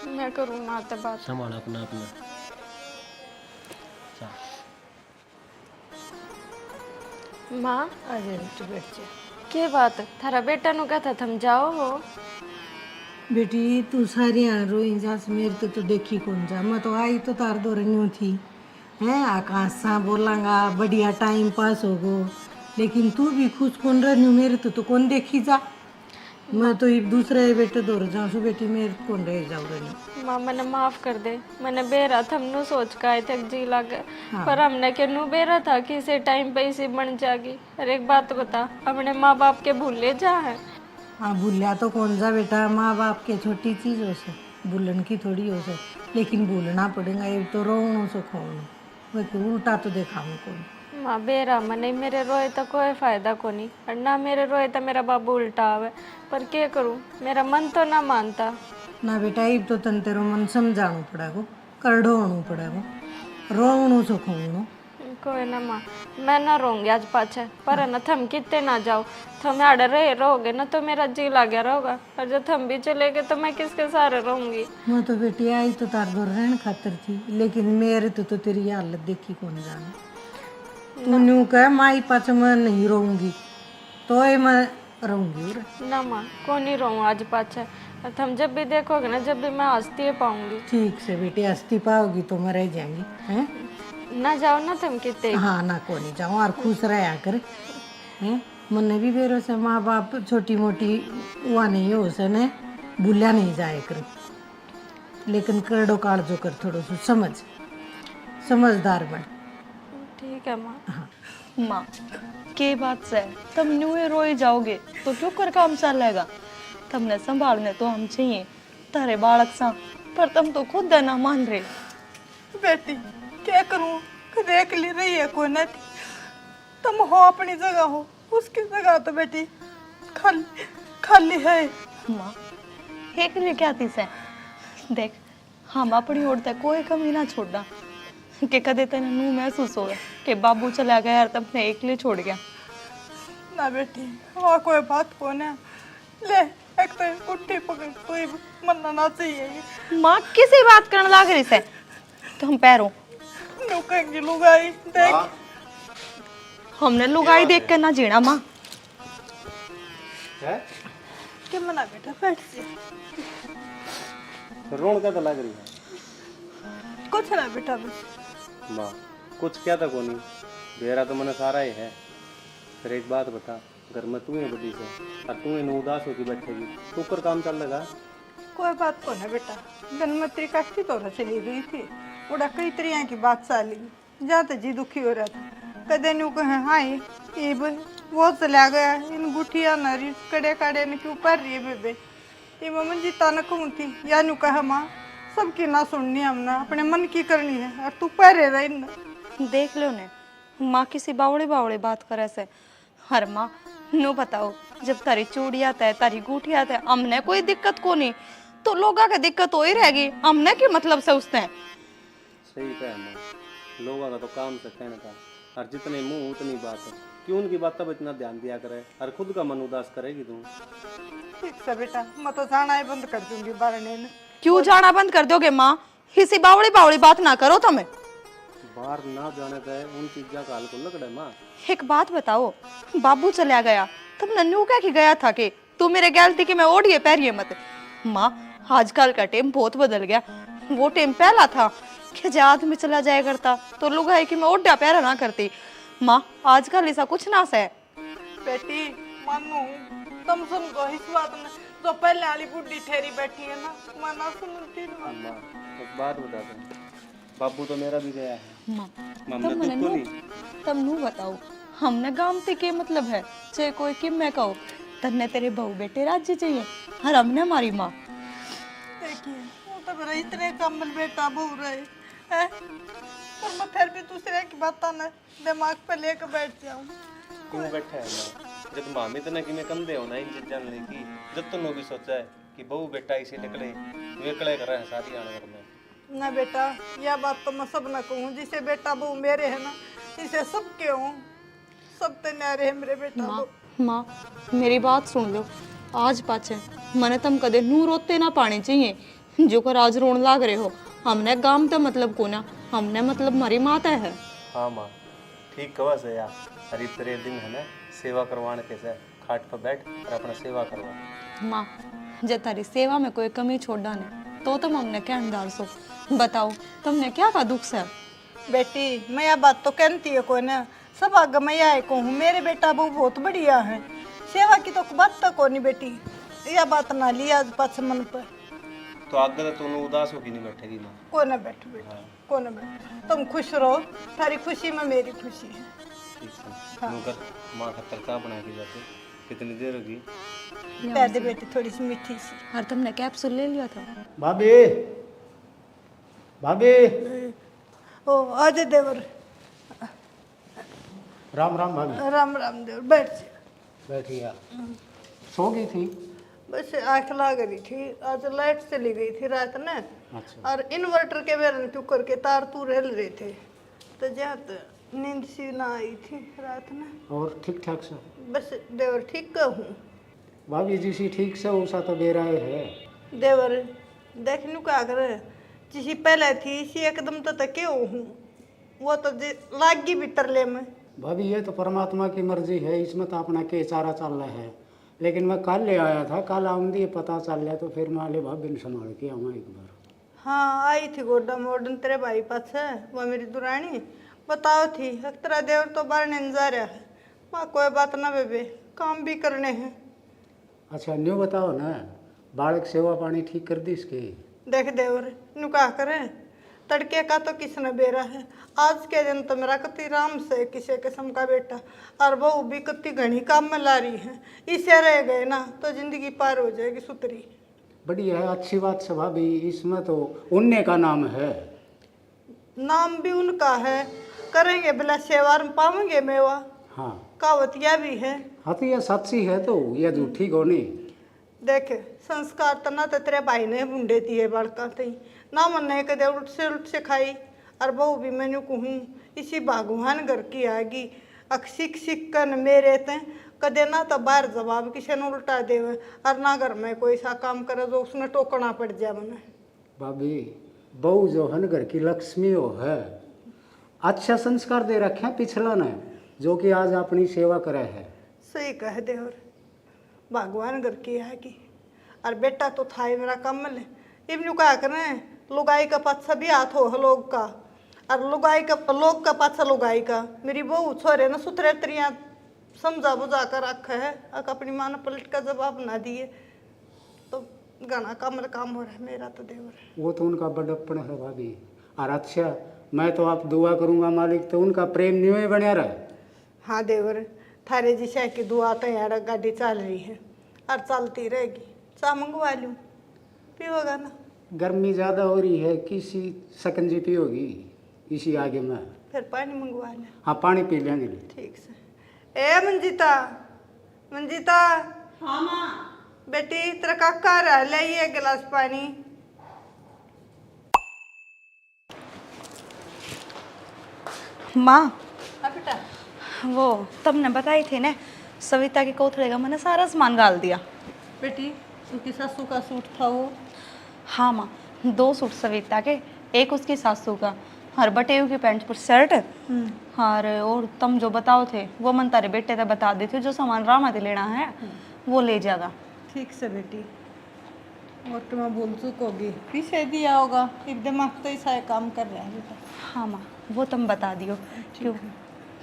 मैं करूँ माँ से बात। संभाल अपना अपना। जा। माँ अरे तू बैठ जा। के बात थारा बेटा नु कहता थम जाओ हो। बेटी तू सारी रोई जा, मेरे तो देखी कौन जा। मैं तो आई तो तार दो रही थी हैं, आकाश सा बोलांगा बढ़िया टाइम पास होगो, लेकिन तू भी खुश कौन रही, मेरे तो कौन देखी जा। मैं तो एक दूसरे बेटे दौड़ जाऊँ सु बेटी, मेरे कौन रह जाऊँ रही। माँ मैंने माफ कर दे, मैंने बेरा था हमने सोच का आए थे जी लग, पर हमने के नू बेरा था कि इसे टाइम पे इसी बन जाएगी। अरे एक बात बता, अपने माँ बाप के भूले जा है। हाँ भूलिया तो कौन जा बेटा, माँ बाप के छोटी चीज़ हो से, भूलन की थोड़ी हो से, लेकिन भूलना पड़ेगा। ये तो रोनो सो खोनो, वही उल्टा तो देखा कौन। माँ बेरा मने मेरे रोए तो कोई फायदा को नहीं, और ना मेरे रोए तो मेरा बाबू उल्टा आवे, पर क्या करूँ, मेरा मन तो ना मानता ना बेटा। अब तो तन तेरो मन समझाणु पड़ेगो, करडोणु पड़ेगो, रोवणु सो खोवणु। कोई ना माँ, मैं ना रहूंगी आज पाछे, पर है ना थम कितने ना जाओ, थम आड़े रहोगे ना तो मेरा जी लगे रहोगा, और जब थम भी चले गए तो मैं किसके सहारे रहूंगी। मैं तो बेटी आई तो तार दो रहन खातर थी, लेकिन मेरे तो तेरी हालत देखी कौन जाने। तू न्यू कह माई पाछ मैं नहीं रहूंगी, तो मैं रहूंगी। ना माँ, कौन ही रहूँ आज पाछे, और थम जब भी देखोगे ना, जब भी मैं हंसती ही पाऊंगी। ठीक से बेटी, हंसती पाओगी तो मैं रह जाएंगी हैं। ना जाओ ना तुम कितने। हाँ ना को नहीं जाऊँ, और खुश रहा कर हैं। मन्ने भी बेरो से माँ बाप छोटी मोटी हुआ नहीं हो से ने भूलिया नहीं जाए कर, लेकिन करड़ो काल जो कर थोड़ो सो समझदार बन। ठीक है माँ। माँ के बात से तुम न्यू रोई जाओगे तो क्यों कर काम चलेगा। तुमने संभालने तो हम चाहिए तारे बालक सा, पर तुम तो खुद ना मान रहे। बेटी क्या करूँ, देख ली रही है कोई नहीं, तुम हो अपनी जगह हो, उसकी जगह तो बेटी खाली खाली है। माँ एक लिए क्या थी से देख, हम अपनी ओर तक कोई कमी ना छोड़ना कि कदे तेने नू महसूस होगा कि बाबू चला गया यार तुमने एक लिए छोड़ गया। ना बेटी और कोई बात को ना ले, एक तो उठी पकड़ तो ही मरना ना चाहिए। माँ किसी बात करने लग रही से तुम पैरों नुकेंगी लुगाई देख। हमने लुगाई देख कर ना जीना माँ। है क्या मना बेटा, बैठ से। रोन क्या तो लग रही है कुछ ना बेटा, बस माँ, कुछ क्या था कोनी, बेरा तो मैंने सारा ही है। फिर एक बात बता, घर में तू है बड़ी से और तू है उदास होकर बैठेगी, तू कर काम चल लगा। कोई बात को ना बेटा, धनमंत्री काटती तो चली गई थी, उड़ा कई तरिया की बात साली जहाँ तो जी दुखी हो रहा था। कदे न्यू कहे हाँ ये वो चला गया, इन गुठिया नरी कड़े काड़े ने क्यों पर रही है बेबे, ये मम्मी जी ताना कहूँ थी या न्यू कहा माँ सबकी ना सुननी, हमने अपने मन की करनी है, और तू पहरे रही न। देख लो ने माँ किसी बावड़े बावड़े बात करे से। हर माँ नो बताओ, जब तारी चूड़िया तय तारी गुठिया तय हमने कोई दिक्कत को नहीं, तो लोगा के दिक्कत हो ही रहेगी, हमने की मतलब से उसने। सही कहा माँ, लोगों का तो काम से कहने का, और जितने मुंह उतनी बात है, क्यों उनकी बात तब इतना ध्यान दिया करे, और खुद का मन उदास करेगी तू। ठीक से बेटा, मैं तो जाना ही बंद कर दूंगी बारने ने। क्यों जाना बंद कर दोगे माँ, किसी बावड़ी बावड़ी बात ना करो तुम्हें। बाहर ना जाने दे उन चीज़ों का हाल को लगड़े माँ। एक बात बताओ, बाबू चला गया तुम नन्नू क्या कि गया था कि तू मेरे गलती कि मैं ओढ़िए पैरिए मत। माँ आजकल का टाइम बहुत बदल गया, वो टाइम पहला था कि जो आदमी चला जाया करता तो लोग है कि मैं ओढ़ा पैरा ना करती। माँ आजकल ऐसा कुछ ना से। बेटी मानू तुम समझो इस बात में, जो पहले वाली बुढ़ी ठहरी बैठी है ना, मैं ना सुनती ना। माँ एक बात बता दे, बाबू तो मेरा भी गया है, माँ हमने दुख को नहीं। तब नू बताओ हमने गामती के मतलब है चाहे कोई कि मैं कहो तन्ने तेरे बहू बेटे राज्य चाहिए, और हमने हमारी माँ। देखिए वो तो मेरा इतने कम्बल बेटा बहू रहे हैं, और मैं फिर भी दूसरे की बात ना दिमाग पे लेकर बैठ जाऊं। क्यों बैठा है माँ, जब माँ में इतने कि मैं कंधे होना इन चीज़ां लेकी, जब तुमने भी सोचा है कि बहू बेटा इसे निकले वे कले कर रहे हैं सारी आने घर में। ना बेटा यह बात तो मैं सब ना कहूँ, जिसे बेटा बहू मेरे है ना इसे सब के हूँ, सब ते न्यारे है मेरे बेटा माँ बहू। माँ मेरी बात सुन लो, आज पाचे मने तुम कदे नू रोते ना पाने चाहिए जो कर आज रोन लाग रहे हो। हमने गाम तो मतलब को ना, हमने मतलब हमारी माता है। हाँ माँ ठीक कवा से यार, अरे तेरे दिन है ना सेवा करवाने कैसे, खाट पर बैठ और अपना सेवा करवा। माँ जब तारी सेवा में कोई कमी छोड़ा ने तो तुम हमने क्या डाल सो, बताओ तुमने क्या का दुख से। बेटी मैं यह बात तो कहती है को ना, सब आगे मैं यह कहूँ मेरे बेटा बहू बहुत बढ़िया है, सेवा की तो बात तक को नहीं बेटी, यह बात ना लिया आज पास मन पर। तो आगे तो तू उदास होगी नहीं बैठेगी माँ। को ना बैठ बेटा, को ना बैठ, तुम खुश रहो, थारी खुशी में मेरी खुशी है। ठीक है नौकर माँ खतर चाह बना के जाते, कितनी देर होगी। पैदे बेटी थोड़ी सी मीठी सी। और तुमने कैप्सूल ले लिया था। भाभी भाभी ओ आज देवर, राम राम भाभी। राम राम देवर, बैठ जा। बैठिए, सो गई थी। बस आँख लाग रही थी, आज लाइट चली गई थी रात में, अच्छा और इन्वर्टर के बेरन क्यों करके तार तूर हिल रहे थे, तो जहाँ नींद सी ना आई थी रात में। और ठीक ठाक सा बस देवर ठीक का हूँ। भाभी जी सी ठीक से उसा तो दे रहे है। देवर देख लू क्या करे, जिसी पहले थी इसी एकदम तो तके हूँ, वो तो लागी भीतर ले में। भाभी ये तो परमात्मा की मर्जी है, इसमें तो अपना के चारा चल रहा है। लेकिन मैं कल ले आया था, कल आऊंगी पता चल गया तो फिर मैं ले भाभी ने संभाल के आऊँ एक बार। हाँ आई थी गोडा मॉडर्न तेरे भाई पास है, वो मेरी दुरानी बताओ थी तेरा देवर तो बाहर नहीं जा रहा है। माँ कोई बात ना बेबे, काम भी करने हैं। अच्छा न्यू बताओ ना, बालक सेवा पानी ठीक कर दी इसके? देख देवर नु क्या करे, तड़के का तो किसने बेरा है, आज के दिन तो मेरा कति राम से किसी किस्म का बेटा और बहू भी कति घनी काम में ला रही है। इसे रह गए ना तो जिंदगी पार हो जाएगी सुतरी। बढ़िया है, अच्छी बात से भाभी, इसमें तो उन्ने का नाम है। नाम भी उनका है, करेंगे भला सेवा में पावेंगे मेवा। हाँ कहावतिया भी है। हाँ तो ये सच्ची है तो ये झूठी को नहीं। देख संस्कार तो ना तो तेरे भाई ने बूंदे दिए बड़का थी ना, मन ने कदे उठ से खाई और बहू भी मैंने कहूँ इसी भगवान घर की आएगी। सीख सीख कर मेरे ते कदे ना तो बाहर जवाब किसी ने उल्टा देवे और ना घर में कोई सा काम करे जो उसने टोकना पड़ जाए मैंने। भाभी बहू जो है न घर की लक्ष्मी हो है, अच्छा संस्कार दे रखे हैं पिछला ने, जो कि आज अपनी सेवा करे है। सही कह दे, और भगवान घर की आएगी। और बेटा तो था ही मेरा कमल, इबनू क्या करें, लुगाई का पाछा भी हाथ हो लोग का, और लुगाई का लोग का पाछा लुगाई का। मेरी बहू छोरे न सुथरे तरिया समझा बुझा कर रखा है, अक अपनी माँ ने पलट का जवाब ना दिए तो घना कमल काम हो रहा है मेरा तो देवर। वो तो उनका बड़प्पन है भाभी। और अच्छा मैं तो आप दुआ करूंगा मालिक तो उनका प्रेम न्यू ही बना रहे। हाँ देवर, थारे जिसे की दुआ तो यार गाड़ी चल रही है और चलती रहेगी। चाह मंगवा लूँ, पियोगा ना? गर्मी ज़्यादा हो रही है, किसी सकंजी पियोगी इसी आगे में? फिर पानी मंगवा ले। हाँ पानी पी लेंगे। ठीक से। ए मंजिता, मंजिता। हाँ माँ। बेटी तेरा काका रहा, लाइए एक गिलास पानी। माँ हाँ बेटा। वो तुमने बताई थी ना सविता के कोथड़े का, मैंने सारा सामान डाल दिया। बेटी उसकी सासू का सूट था वो। हाँ माँ, 2 सूट सविता के, एक उसकी सासू का, और बटेऊ की पैंट पर शर्ट। और तुम जो बताओ थे वो मन तारे बेटे ते बता दी थी, जो सामान रामा ते लेना है वो ले जाएगा। ठीक से बेटी, और तुम्हें भूल चूक होगी, पीछे दिया होगा, एक दिमाग तो ऐसा काम कर रहा है बेटा। हाँ माँ वो तुम बता दियो, क्यों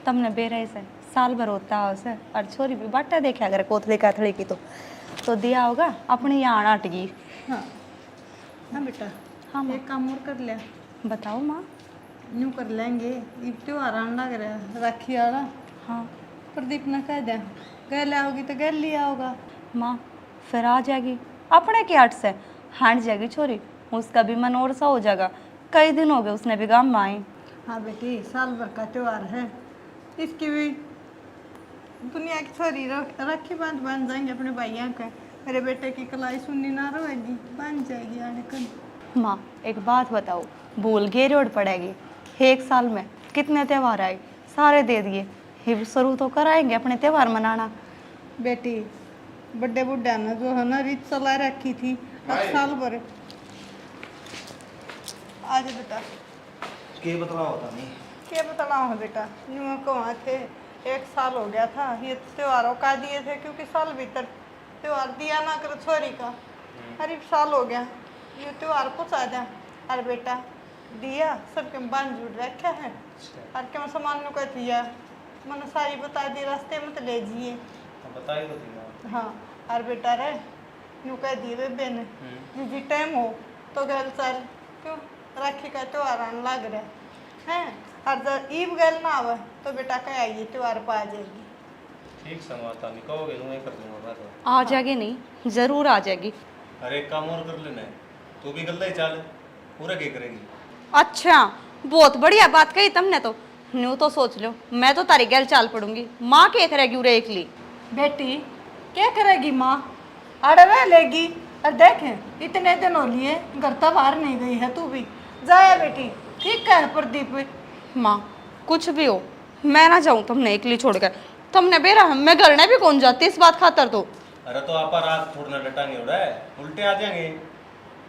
तुमने बेरे से साल भर होता है उसे, और छोरी भी बाटा देखा अगर कोथले काथड़े की तो दिया होगा अपनी यहाँ अटगी। हाँ हाँ बेटा। हाँ माँ। एक काम और कर लिया। बताओ माँ। यूँ कर लेंगे, इब त्योहार आने लग रहा है, राखी वाला। हाँ प्रदीप ने कह दिया गैल आओगी तो गैल लिया होगा। माँ फिर आ जाएगी अपने के आट से, हांड जाएगी छोरी, उसका भी मन और सा हो जाएगा। कई दिन हो गए उसने भी गाँव में आई। हाँ बेटी, साल भर का त्योहार है, इसकी भी दुनिया की छोरी राखी बांध जाएंगे अपने भाइयों के। मेरे बेटे की कलाई सुननी ना रहेगी, बांध जाएगी आने कल। माँ एक बात बताओ, भूल गए रोड पड़ेगी, 1 साल में कितने त्यौहार आए, सारे दे दिए, ये शुरू तो कराएंगे अपने त्यौहार मनाना। बेटी बड़े बुढ़ा ने जो है ना रीत चला रखी थी, अब साल भर। आज बेटा के बतला होता नहीं क्या बताना है बेटा, यूँ को वहाँ थे, 1 साल हो गया था, ये त्योहारों का दिए थे क्योंकि साल भीतर त्योहार दिया ना कर छोरी का, अरे साल हो गया ये त्योहार पहुँचा दिया। अरे बेटा दिया सबके बांध जुड़ रखे हैं, और क्या सामान नु कह दिया मैंने सारी बता दी, रास्ते में तो ले जिए। बताइए तो थी। हाँ और बेटा रे नु कह दिए बेबे ने जी टाइम हो तो गल चल, क्यों राखी का त्योहार आने लग रहा है, और जब ईब गल ना आवे तो बेटा कह आइए त्योहार पर आ जाएगी। ठीक समाता नहीं कहोगे तो मैं कर दूंगा मैं तो। आ जाएगी नहीं, जरूर आ जाएगी। अरे एक काम और कर लेना है, तू भी गल्ला ही चाल, पूरा क्या करेगी? अच्छा बहुत बढ़िया बात कही तुमने तो, न्यू तो सोच लो मैं तो तारी गैल चाल पड़ूंगी। माँ के करेगी उरे एकली? बेटी क्या करेगी माँ, अरे रह लेगी। और देखें इतने दिन हो लिए घर तो बाहर नहीं गई है, तू भी जाया बेटी। ठीक है प्रदीप। माँ कुछ भी हो मैं ना जाऊं तुमने एकली छोड़कर। तुमने बेरा मैं घर ने भी कौन जाती इस बात खातर तो। अरे तो आप रात थोड़ा डटांगे उड़ा है, उल्टे आ जाएंगे।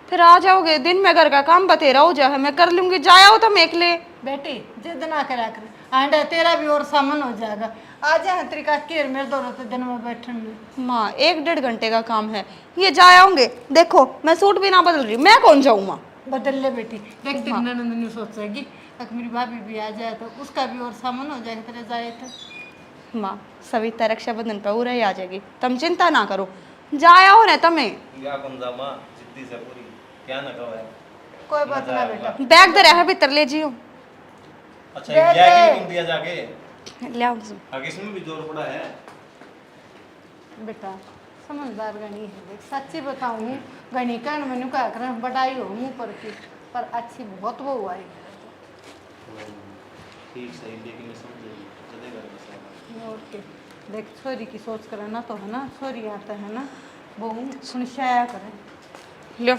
फिर आ जाओगे, दिन में घर का काम बतेरा हो जाए, मैं कर लूंगी, जाओ तुम एकले। बेटी जिद ना करा कर, आंडा तेरा भी और सामान हो जाएगा। आ जा तरीका केर मेरे दोनों तो दिन में बैठन में। माँ 1-1.5 घंटे का काम है, ये जा आऊंगे। देखो मैं सूट भी ना बदल रही, मैं कौन जाऊँ माँ। बदल ले बेटी, देख तेरी ननद नहीं सोचेगी अगर मेरी भाभी भी आ जाए तो उसका भी और सामान हो जाएगा तेरे जाए तो। माँ सविता रक्षाबंधन पर उरे आ जाएगी, तुम चिंता ना करो, जा आओ ना तुम्हें। या कौन जा माँ जिद्दी से पूरी क्या ना कहो है। कोई बात ना बेटा, बैग दे रहा है भीतर ले जियो। अच्छा ये जैकेट कौन दिया जाके, ले आओ। आगे इसमें भी जोर पड़ा है। बेटा समझदार गणी है, देख सच्ची बताऊँ गणी का मैंने क्या कर बटाई हो मुँह पर की, पर अच्छी बहुत वो आई। ठीक सही, लेकिन मैं समझेगी चलेगा कैसे। और के देख छोरी की सोच करे ना तो है ना, छोरी आता है ना बहू सुनिशाया करे। लो,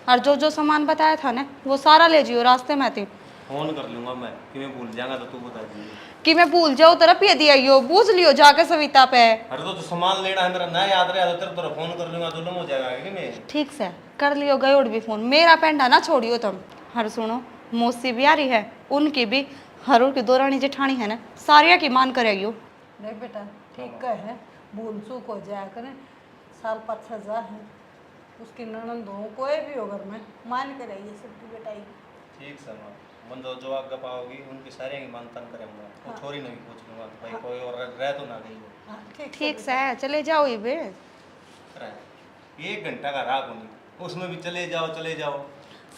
और जो जो सामान बताया था ना वो सारा ले जियो, रास्ते में थी। फोन कर लूंगा मैं, कि मैं भूल जाऊंगा तो तू बता दीजिए। कि मैं भूल जाऊँ तरफ ये दिया यो पूछ लियो जाके सविता पे। अरे तो सामान लेना है मेरा, ना याद रहा तो तेरे तरफ फोन कर लूंगा, जुलम हो जाएगा कि मैं। ठीक से कर लियो गए और भी फोन, मेरा पेंडा ना छोड़ियो तुम। हर सुनो मौसी भी आ रही है, उनकी भी हरू की दो रानी जेठानी है ना, सारिया की मान करेगी। देख बेटा ठीक का है, भूल चूक हो जाया करे, साल 5,000 है उसकी ननंद हो कोई भी हो घर में मान के रहिए सबकी बेटाई। ठीक है माँ, बंदो जो आगे पाओगी उनकी सारी की मानतान करेंगे, वो छोरी नहीं पूछ लूंगा भाई कोई और रह तो ना गई हो। ठीक ठीक से चले जाओ ये बे। रह 1 घंटा का राह को नहीं, उसमें भी चले जाओ।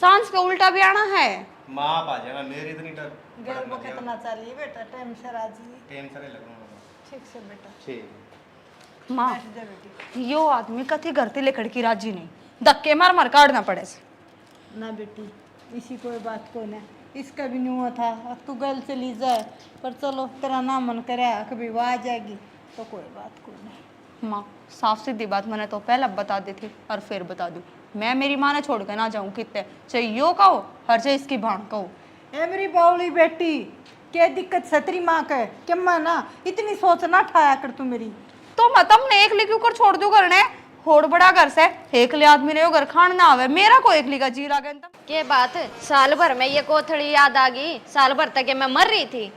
सांस का उल्टा भी आना है। माँ आ जाएगा मेरी इतनी डर गैर को कितना चाहिए बेटा, टाइम से राजी। टाइम से लगूंगा। ठीक से बेटा, ठीक माँ बैठ जा बेटी। यो आदमी कथी करते लेकर की राजी नहीं, धक्के मार मार काटना पड़े से। ना बेटी इसी कोई बात को ना, इसका भी नहीं हुआ था, अब तू गल चली जाए, पर चलो तेरा नाम मन करे कभी वो आ जाएगी तो कोई बात को नहीं। माँ साफ सीधी बात मैंने तो पहले बता दी थी और फिर बता दूँ, मैं मेरी माँ ने छोड़ के ना जाऊँ कितने, चाहे यो कहो हर चाहे इसकी भाण कहो। ए मेरी बावली बेटी क्या दिक्कत सतरी माँ के क्या ना इतनी सोच ना ठाया कर तू मेरी। तो मतम ने एकली क्यों कर छोड़ दू करने, होड़ बड़ा घर से एकले आदमी ने घर खान ना आवे, मेरा को एकली का जी लागे। के बात साल भर में ये कोथड़ी याद आ गई, साल भर तक मैं मर रही थी।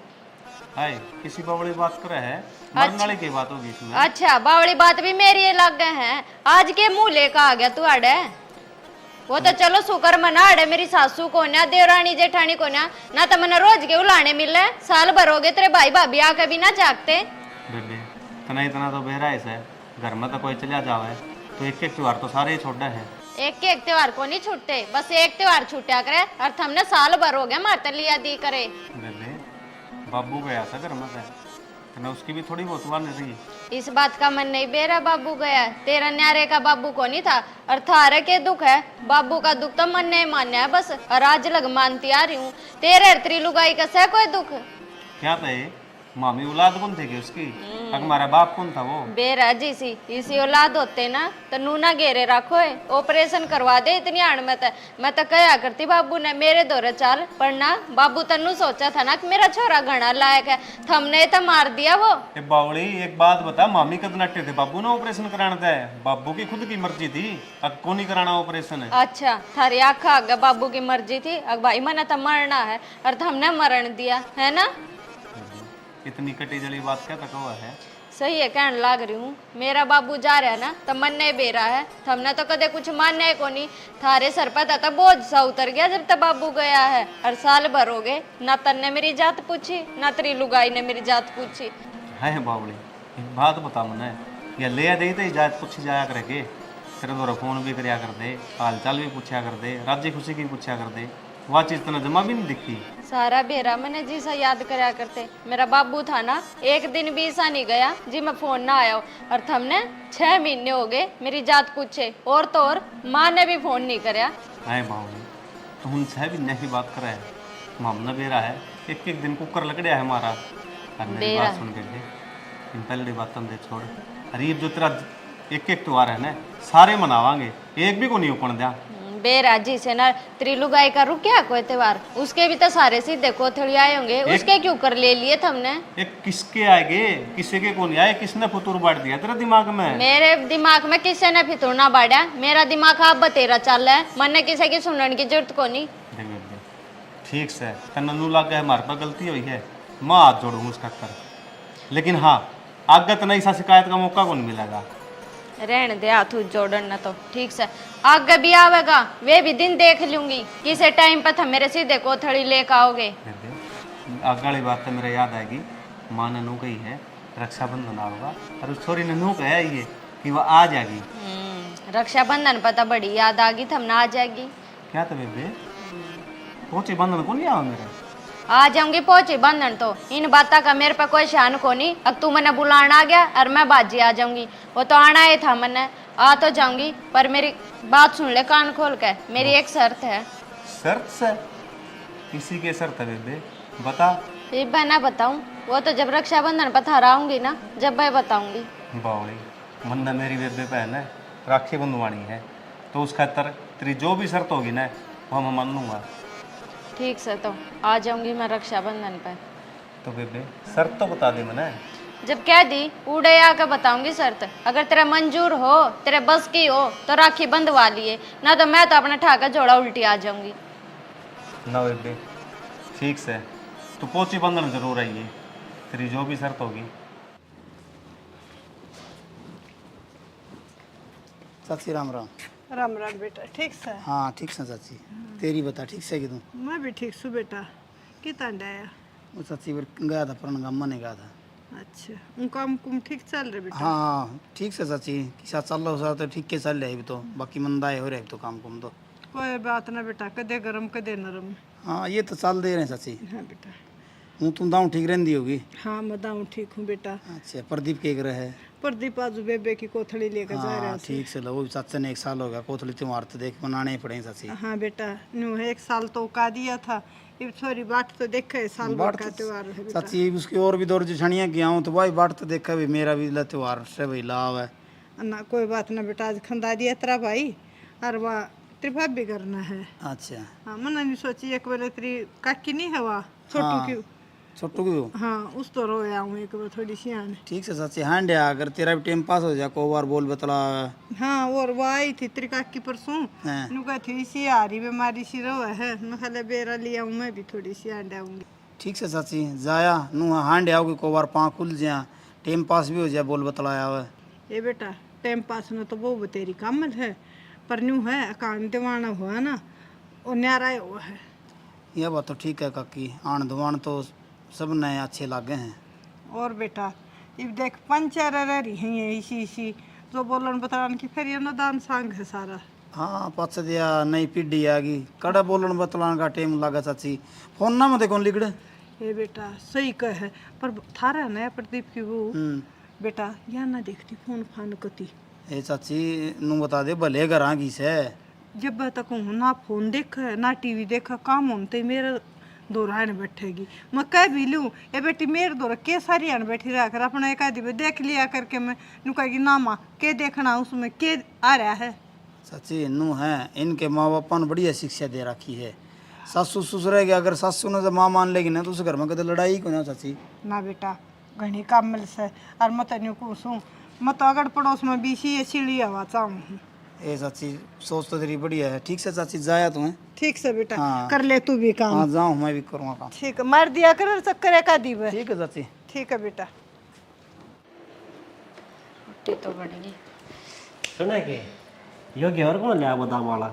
है किसी बावड़ी बात करे है, मरने वाली की बात होगी इसमें। अच्छा बावड़ी बात भी मेरी लग गए हैं, आज के मुंह लेकर आ गया तू अड़े। वो तो चलो शुक्र मना अड़े मेरी सासू को ना देवरानी जेठानी को ना तो मैंने रोज के उलाने मिले, साल भर हो गए तेरे भाई भाभी आके भी ना जागते। बेबे इतना तो बेहरा है, घर में तो कोई चला जावे तो एक त्योहार तो सारे ही छोड़ा है। एक त्योहार को नहीं छूटते, बस एक त्योहार छूटा करे और हमने साल भर हो गया मारते लिया दी करे। बेबे बाबू गया था घर में ना, उसकी भी थोड़ी बहुत वान रही। इस बात का मन नहीं बेरा, बाबू गया तेरा न्यारे का बाबू को नहीं था, और थारे के दुख है, बाबू का दुख तो मन नहीं मान्या है बस, और आज लग मानती आ रही हूँ तेरे त्री लुगाई का सह कोई दुख। क्या था ये मामी औलाद कौन थे कि उसकी, हमारा बाप कौन था वो। बेरा जी सी इसी औलाद होते ना तो नूना घेरे रखो है, ऑपरेशन करवा दे इतनी आड़ में तो मैं तो कहा करती बाबू ने मेरे दौरे चाल, पर ना बाबू तन्नू सोचा था ना कि मेरा छोरा घना लायक है, हमने तो मार दिया वो। ए बावड़ी एक बात बता, मामी कद नट्टे थे, बाबू ने ऑपरेशन कराना था, बाबू की खुद की मर्जी थी, अब को नहीं कराना ऑपरेशन है। अच्छा थारी आखा आगे बाबू की मर्जी थी, अब भाई मैंने तो मरना है और हमने मरण दिया है ना। इतनी कटी जली बात क्या तक हुआ है। सही है कहने लाग रही हूँ, मेरा बाबू जा रहा है ना तो मन नहीं बेरा है, हमने तो कदे कुछ मानना है को नहीं, थारे सर पर था बोझ सा उतर गया जब तक बाबू गया है, और साल भर हो गए ना तन्ने मेरी जात पूछी ना तेरी लुगाई ने मेरी जात पूछी। है बावड़ी एक बात बता मने, या ले दे तो जात पूछी जाया करके, तेरे द्वारा फोन भी कराया कर दे, हाल चाल भी पूछा कर दे, राजी खुशी की पूछा कर दे, वह चीज तना जमा भी नहीं दिखी। सारा बेरा मैंने जी सा याद कराया करते, मेरा बाबू था ना एक दिन भी ऐसा नहीं गया जी मैं फोन ना आया, और हमने 6 महीने हो गए मेरी जात पूछे, और तो और माँ ने भी फोन नहीं कराया। है बावड़ी तो उनसे भी नहीं बात करे है, मामला बेरा है, एक दिन कुकर लकड़िया है हमारा। मेरी बात सुन के इन पहली बात तुम दे छोड़, अरे जो तेरा एक त्योहार है ना सारे मनावांगे, एक भी को नहीं उपन दिया। बेराजी से ना त्रिलुगाई का रुकिया कोई त्योहार, उसके भी तो सारे सीधे कोथड़ी आए होंगे, उसके क्यों कर ले लिए तुमने? एक किसके आएगे, किसी के कौन आए, किसने फतूर बांट दिया तेरे दिमाग में? मेरे दिमाग में किसी ने फितूर ना बाड़ा, मेरा दिमाग आप बतेरा चल है, मन्ने किसी की सुनने की जरूरत को नहीं। देख बेबे, ठीक से तन्नू लग गया, हमारे पर गलती हुई है, मैं हाथ जोड़ूंगा उसका कर, लेकिन हाँ आगे तो नहीं सा शिकायत का मौका कौन मिलेगा। रहने दे हाथ जोड़ना तो ठीक से, आगे भी आवेगा वे भी दिन देख लूंगी, किसे टाइम पर था मेरे सीधे कोथड़ी लेकर आओगे। आगे वाली बात तो मेरे याद आएगी, माँ ने नू कही है रक्षाबंधन आएगा, और उस छोरी ने नू कहा है ये कि वह आ जाएगी। रक्षाबंधन पता बड़ी याद आ गई, थम ना आ जाएगी क्या तो बेबे पहुंचे बंधन कौन लिया मेरे? आ जाऊंगी पहुंची बंधन तो, इन बातों का मेरे पे कोई शान को नहीं। अब तू मैंने बुलाना आ गया और मैं बाजी आ जाऊंगी, वो तो आना ही था, मैंने आ तो जाऊंगी, पर मेरी बात सुन ले कान खोल के, मेरी एक शर्त है। शर्त से? किसी के शर्त है बेबे, बता। ये मैं ना बताऊं, वो तो जब रक्षाबंधन पर थराऊंगी ना, जब मैं बताऊंगी। बावड़ी मन्ना मेरी बेबे बहन है, राखी बंधवानी है, तो उस खातर तेरी जो भी शर्त होगी ना वो मैं मान लूंगा। ठीक से तो आ जाऊंगी मैं रक्षाबंधन पर। तो बेबे शर्त तो बता दे मैंने। जब कह दी उड़े आकर बताऊंगी शर्त, अगर तेरा मंजूर हो, तेरे बस की हो तो राखी बंधवा लिए, ना तो मैं तो अपना ठाका जोड़ा उल्टी आ जाऊंगी। ना बेबे ठीक से, तू पोची बंधन जरूर आइए, तेरी जो भी शर्त होगी। चाची राम राम। राम राम बेटा, ठीक से? हाँ ठीक से चाची, तेरी बता ठीक से कि तू? मैं भी ठीक सू बेटा, कितना डाया? वो चाची गया था पुराना गाँव में गया था। अच्छा, उन काम कुम ठीक चल रहे बेटा? हाँ ठीक से चाची, किसा चल रहा हो तो ठीक के चल रहा है अभी तो, बाकी मंदाए हो रहे तो काम कुम तो। कोई बात ना बेटा, कदे गरम कदे नरम। हाँ ये तो चल दे रहे हैं चाची। हाँ बेटा। हूँ तुम दाऊँ ठीक रहती होगी? हाँ मैं दाऊँ ठीक हूँ बेटा। अच्छा प्रदीप के रहे? प्रदीप आजू बेबे की कोथड़ी लेकर जा रहा हाँ है। ठीक से लो, वो भी चाचा ने 1 साल हो गया, कोथली त्योहार तो देख मनाने ही पड़ेंगे चाची। हाँ बेटा, न्यू है 1 साल तो का दिया था, अब सॉरी बाट तो देखा है, साल भर का त्योहार है बेटा। चाची उसकी और भी दौर जठनियाँ किया हूँ तो भाई बाट तो देखा भी, मेरा भी त्योहार से भाई लाभ है ना। कोई बात ना बेटा, आज खंदा दिया तेरा भाई, और वह त्रिभा भी करना है। अच्छा हाँ मैंने नहीं सोची, एक बार तेरी काकी नहीं है वह छोटू की? छोटू की हो? हाँ उस तो रोया हूँ एक बार थोड़ी सी आने। ठीक से चाची, हैंड अगर तेरा भी टाइम पास हो जाए को बार बोल बतला। हाँ और वो आई थी तेरी काकी परसों, हाँ। नु कहा थी इसी आ रही बीमारी सी रो है, मैं खाले बेरा लिया हूँ, मैं भी थोड़ी सी आंड आऊंगी। ठीक से चाची, जाया नू हैंड आओगी को बार पाँव खुल जाए, टाइम पास भी हो जाए बोल बतलाया हुआ। ये बेटा टाइम पास में तो वो तेरी कामल है, पर न्यू है अकान दिवाना हुआ ना, वो न्यारा हुआ है। यह बात तो ठीक है काकी, आन धुआन तो सब नए अच्छे लागे हैं। और बेटा अब देख पंचर रही है इसी इसी जो बोलन बतलान की, फिर ये दान सांग है सारा। हाँ पास दिया नई पीढ़ी आ गई, कड़ा बोलन बतलान का टाइम लगा चाची, फोन ना मत कौन लिखड़े। ये बेटा सही कह है, पर थारा नया प्रदीप की वो बेटा या ना देखती फोन फान कती। ए चाची नू बता दे भले घर आ गई से, जब तक हूँ ना फोन देखा ना टीवी देखा, काम होते मेरे दोरान बैठेगी, मैं कह भी लूँ ये बेटी मेरे दौरा के सारी आन बैठी रहा कर, अपना एक आदमी देख लिया करके मैं नू कहेगी ना माँ के देखना उसमें के आ रहा है। चाची नू है इनके माँ बापा ने बढ़िया शिक्षा दे रखी है, सासू ससुर गया, अगर सासू ने जब माँ मान लेगी ना तो उस घर में कदे लड़ाई को ना चाची। ना बेटा घनी कामल से, और मैं तेन कहूँ मैं तो अगर पड़ोस में बीसी ये चिड़ी हवा चाहूँ। ए चाची सोच तो तेरी बढ़िया है। ठीक से चाची जाया तुम्हें? ठीक से बेटा। हाँ। कर ले तू भी काम। हाँ जाऊँ मैं भी करूँगा काम। ठीक है, मार दिया कर चक्कर एक आधी बार। ठीक है चाची। ठीक है बेटा। रोटी तो बनेगी। सुना के यो घेवर कौन लिया बादाम वाला?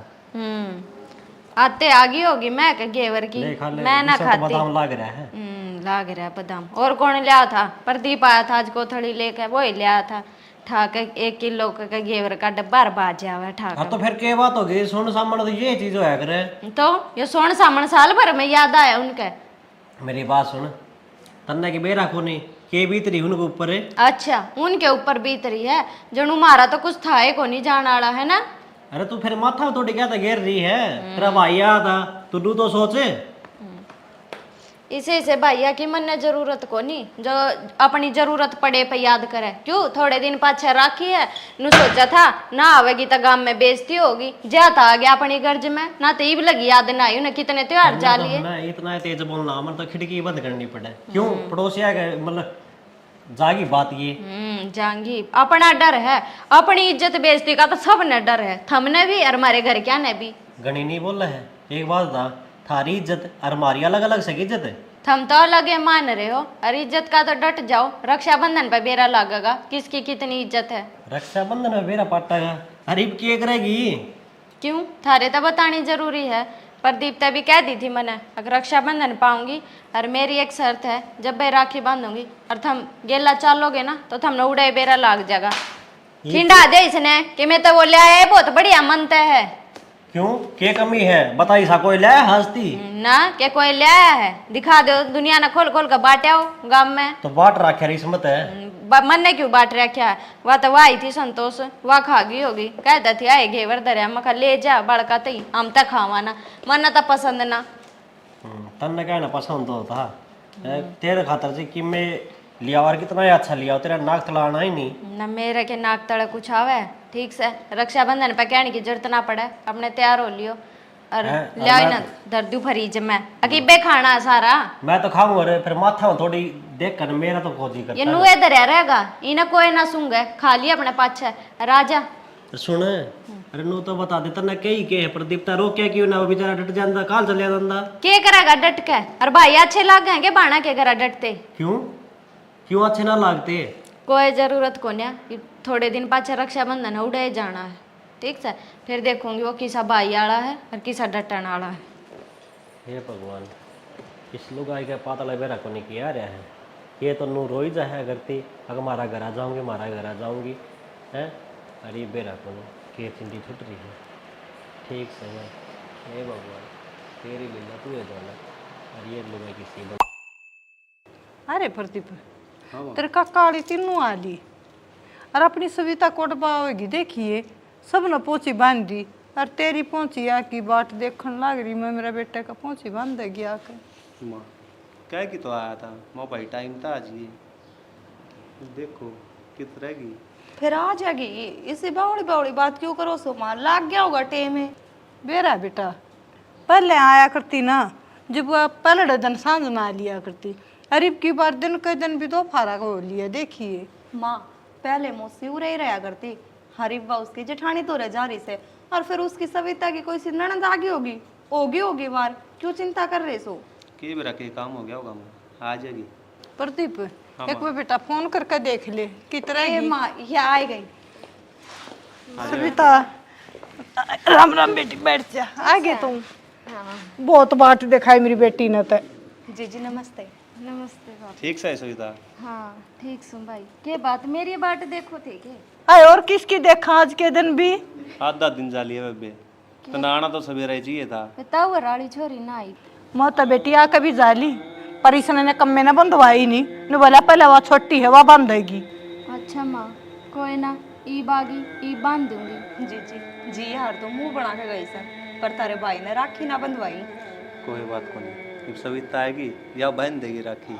आते आगी होगी मैं के घेवर की, ले खा ले, मैं ना इसे तो खाती। बादाम लाग रहा है। लाग रहा बादाम। और कौन लिया था? प्रदीप आया था आज कोथड़ी लेके, वो ही लिया था। ठाक 1 किलो का घेवर का डब्बा बाजा हुआ ठाक। हाँ तो फिर क्या बात होगी, सोन सामने तो ये चीज होया करे। तो ये सोन सामन साल भर में याद आया उनके। मेरी बात सुन, तन्ने की बेरा को नहीं के बीतरी उनके ऊपर है। अच्छा उनके ऊपर बीतरी है, जनु मारा तो कुछ था ही को नहीं जान वाला है ना। अरे तू फिर माथा तो क्या था घेर रही है, तेरा भाई आया था तू तो सोचे। इसे से भैया की मन ने जरूरत को नहीं, जो अपनी जरूरत पड़े पे याद करे। क्यों थोड़े दिन पाछे राखी है, नु सोचा था ना आवेगी तो गांव में बेइज्जती होगी, जाता आ गया अपनी गर्ज में ना, तो ईब लगी याद ना आई उन्हें कितने त्योहार जा लिए। मैं इतना तेज बोलना, हमारे तो खिड़की बंद करनी पड़े। क्यों पड़ोसिया के मतलब जागी बात ये। जांगी अपना डर है, अपनी इज्जत बेइज्जती का तो सबने डर है, थमने भी और हमारे घर क्या ने भी। गणी नहीं बोल रहा है, एक बात था, थारी इज्जत और हमारी अलग अलग से इज्जत है। थम तो लगे मान रहे हो, और इज्जत का तो डट जाओ, रक्षाबंधन पे बेरा लगेगा किसकी कितनी इज्जत है। रक्षाबंधन में मेरा पाटा है, अरे क्या करेगी? क्यों थारे तो बतानी जरूरी है, प्रदीप तभी कह दी थी मैंने, अगर रक्षाबंधन पाऊंगी और मेरी एक शर्त है, जब मैं राखी बांधूंगी और थम गेला चालोगे ना तो थम उड़े बेरा लाग जाएगा। खिंडा दे इसने कि मैं तो वो ले आया बहुत बढ़िया मनते है। क्यों क्या कमी है बताई सा, कोई लाया हंसती ना के कोई ले आया है, दिखा दो दुनिया ने खोल खोल कर बांटे हो गांव में। तो बाट रखे रिस्मत है। मन ने क्यों बांट रखा है, वह तो वाई थी संतोष, वह खा गई होगी, कहता थी आए घेवर दरिया मखा ले जा बड़का तई हम तक खावाना, मन तो पसंद ना। तन्ने कहना पसंद तो था तेरे खातर से कि मैं लिया और कितना ही अच्छा लिया, तेरा नाक तलाना ही नहीं ना मेरे के नाक तड़े कुछ आवे ठीक से, रक्षाबंधन पे कहने की जरूरत ना पड़े, अपने तैयार हो लियो और ले आई ना दर्दू फरीज में अकीबे खाना है सारा। मैं तो खाऊंगा रे, फिर माथा में थोड़ी देख कर मेरा तो खोजी करता ये नुए दरिया रहेगा, इन्हें कोई ना सूंगे, खा लिया अपने पाछे राजा। है। सुन अरे नु तो बता दे तन्ने कही के है, प्रदीप ता रोक्या क्यों ना, वो बेचारा डट जांदा काल चले जांदा। के करेगा डट के, और भाई अच्छे लग गए के बाणा के घर डटते। क्यों क्यों अच्छे ना लागते? कोई जरूरत को नहीं, थोड़े दिन पाछे रक्षाबंधन उड़े जाना है ठीक से, फिर देखूंगी वो किसा भाई आला है और किसा डटन आला है। हे भगवान, इस लुगाई का पाता बेरा को नहीं किया रहा है, ये तो नू रोई जा है करती, अगर मारा घर आ जाऊंगी मारा घर आ जाऊंगी है, अरे बेरा को नहीं के चिंटी छुट रही है। ठीक से है, हे भगवान तेरी लीला तू है जाना, और ये लुगाई किसी अरे प्रदीप तेरे का काली तीनों आली और अपनी सविता कोटबा होगी, देखिए सब ने पोछी बांध दी और तेरी पहुंची आकी बाट देखने लग रही, मैं मेरा बेटे का पहुंची बांध देगी आके। माँ कह की तो आया था, माँ भाई टाइम था आज ये, देखो कित रहेगी। फिर आ जाएगी, इसे बावड़ी बावड़ी बात क्यों करो सो मां, लाग गया होगा टेम में। बेरा बेटा पहले आया करती ना, जब वह पहले दिन सांझ में आ लिया करती, अरीब की बार दिन के दिन भी दोपहर हो लिया। देखिए माँ पहले मौसी उरे ही रहा करती, हरीबा उसकी जेठानी तो रह जा रही से, और फिर उसकी सविता की कोई सी ननद आगे होगी होगी बार, क्यों चिंता कर रहे सो? के बेरा के काम हो गया होगा, माँ आ जाएगी। प्रदीप एक बार बेटा फोन करके देख ले कितना माँ ये आ गई। सविता राम राम बेटी, बैठ जा, आ गए तुम। बहुत बाट दिखाई मेरी बेटी ने तो। जी जी नमस्ते। नमस्ते बाबू। ठीक से सविता? हाँ ठीक सुन भाई, के बात मेरी बाट देखो थे के? अरे और किसकी देखा आज के दिन भी? आधा दिन जा लिया बेबे, तो नाना तो सवेरा ही चाहिए था। बताओ राड़ी छोरी ना आई। मोता बेटी आ कभी जाली पर इसने कम में न बंधवाई नहीं, न बोला पहले वह छोटी है वह बांधेगी। अच्छा माँ कोई ना, ई बागी ई बांध दूंगी। जी जी जी यार तो मुंह बना के गई सर, पर तारे भाई ने राखी ना बंधवाई। कोई बात को नहीं, जब सविता आएगी या बहन देगी राखी,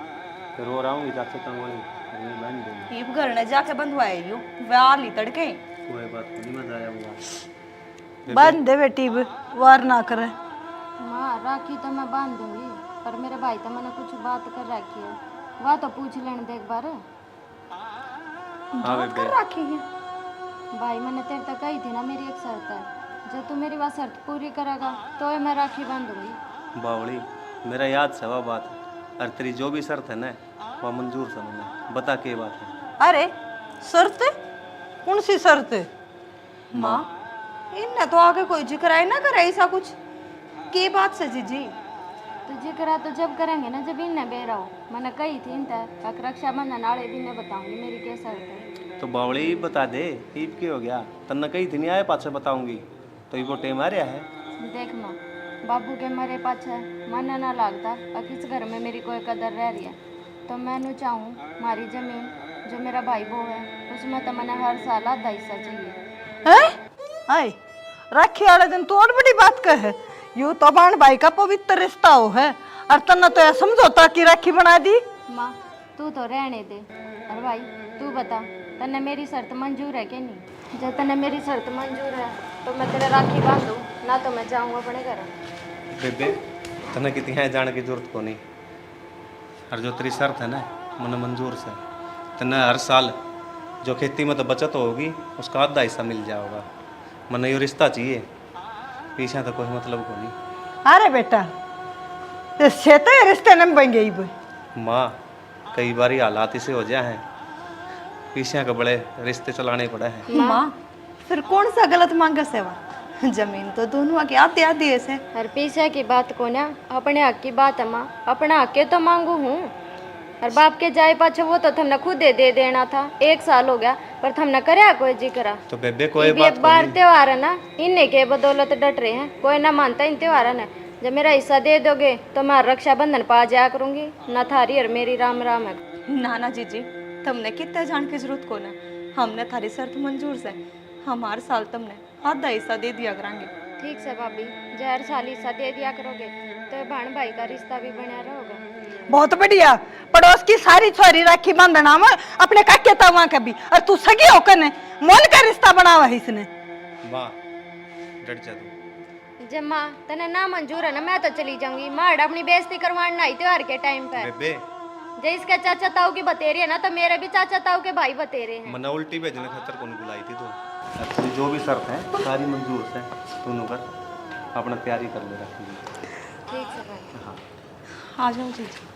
फिर रो रहा हूँ चाचा तंगोली बहन देगी। ये घर ने जाके बंधवाई यो, वे आली तड़के। कोई बात को नहीं, मजा आया बांध दे बेटी वार ना करे। माँ राखी तो मैं बांध दूंगी, पर मेरे भाई तो मैंने कुछ बात कर रखी है, वह तो पूछ लेने दे एक बार। हाँ बात कर राखी है भाई मैंने तेरे तक कही थी ना, मेरी एक शर्त है, जब तू मेरी वह शर्त पूरी करेगा तो मैं राखी बांधूंगी। बावड़ी मेरा याद से वह बात है, और तेरी जो भी शर्त है ना वह मंजूर समझना, बता के बात है। अरे शर्त? कौन सी शर्त? माँ इनने तो आगे कोई जिक्र आई ना करे ऐसा कुछ, के बात से जीजी? तो जिक्र तो जब करेंगे ना जब इन्हें बेरा हो, मैंने कही थी इन तक रक्षाबंधन आड़े दिन में बताऊंगी मेरी क्या शर्त है। तो बावड़ी बता दे, ईब के हो गया, तन्ना कही थी नहीं आए पाछे बताऊंगी, तो वो टेम आ रहा है। देख माँ बाबू के मरे पाछे मन ना लगता, और किस घर में मेरी कोई कदर रह रही है, तो मैं चाहूँ हमारी जमीन जो मेरा भाई बो है उसमें तो मैंने हर साल आधा हिस्सा चाहिए। आए राखी वाले दिन तो और बड़ी बात कहे, यू तो बाण भाई का पवित्र रिश्ता हो है, और तन्ने तो यह समझौता की राखी बना दी। माँ तू तो रहने दे। और भाई तू बता, तन्ने मेरी शर्त मंजूर है कि नहीं? जब तन्ने मेरी शर्त मंजूर है तो मैं तेरे राखी बांधूं, ना तो मैं जाऊँ अपने घर। बेबे तने कितनी है जाने की जरूरत को नहीं। और जो तेरी शर्त है ना मन मंजूर से, तने हर साल जो खेती में तो बचत होगी उसका आधा हिस्सा मिल जाएगा। मन ये रिश्ता चाहिए, पीछे तो कोई मतलब को नहीं। अरे बेटा ते सेते रिश्ते न बन गई भाई। माँ कई बार हालात इसे हो जाए हैं, पीछे के बड़े रिश्ते चलाने पड़े हैं। माँ फिर कौन सा गलत मांगा सेवा? जमीन तो दोनों के आते आते ऐसे। और पैसे की बात को ना, अपने हक की बात है माँ, अपना हक के तो मांगू हूँ। और बाप के जाए पाछे वो तो तुमने खुद दे देना था। 1 साल हो गया पर तुमने करया कोई जिक्र? तो बेबे कोई ये बात बार त्योहार है ना, इन्हीं के बदौलत डट रहे हैं, कोई ना मानता इन त्योहार ने। जब मेरा हिस्सा दे दोगे तो मैं रक्षाबंधन पा जाया करूंगी, ना थारी और मेरी राम राम है। नाना जीजी तुमने कितने जान की जरूरत को ना, हमने थारी शर्त मंजूर से हम हर साल तुमने आधा हिस्सा दे दिया करांगे। ठीक से भाभी, जब हर साल हिस्सा दे दिया करोगे तो बहन भाई का रिश्ता भी बना रहेगा। बहुत बढ़िया। पड़ोस की सारी छोरी राखी बांधना में अपने काके तवा के भी, और तू सगी होकर ने मोल का रिश्ता बनावा है इसने। माँ डट जा तू। जब माँ तने ना मंजूर है ना, मैं तो चली जाऊंगी। माड़ अपनी बेइज्जती करवाना आई त्योहार के टाइम पे। बेबे जब इसके चाचा ताऊ की बतेरी है ना, तो मेरे भी चाचा ताऊ के भाई बतेरे हैं। मना उल्टी भेजने खातर कौन बुलाई थी तो? अच्छा जो भी शर्त है सारी मंजूर से तू कर अपना तैयारी कर ले रखी। ठीक है भाई। आ जाओ जीजी।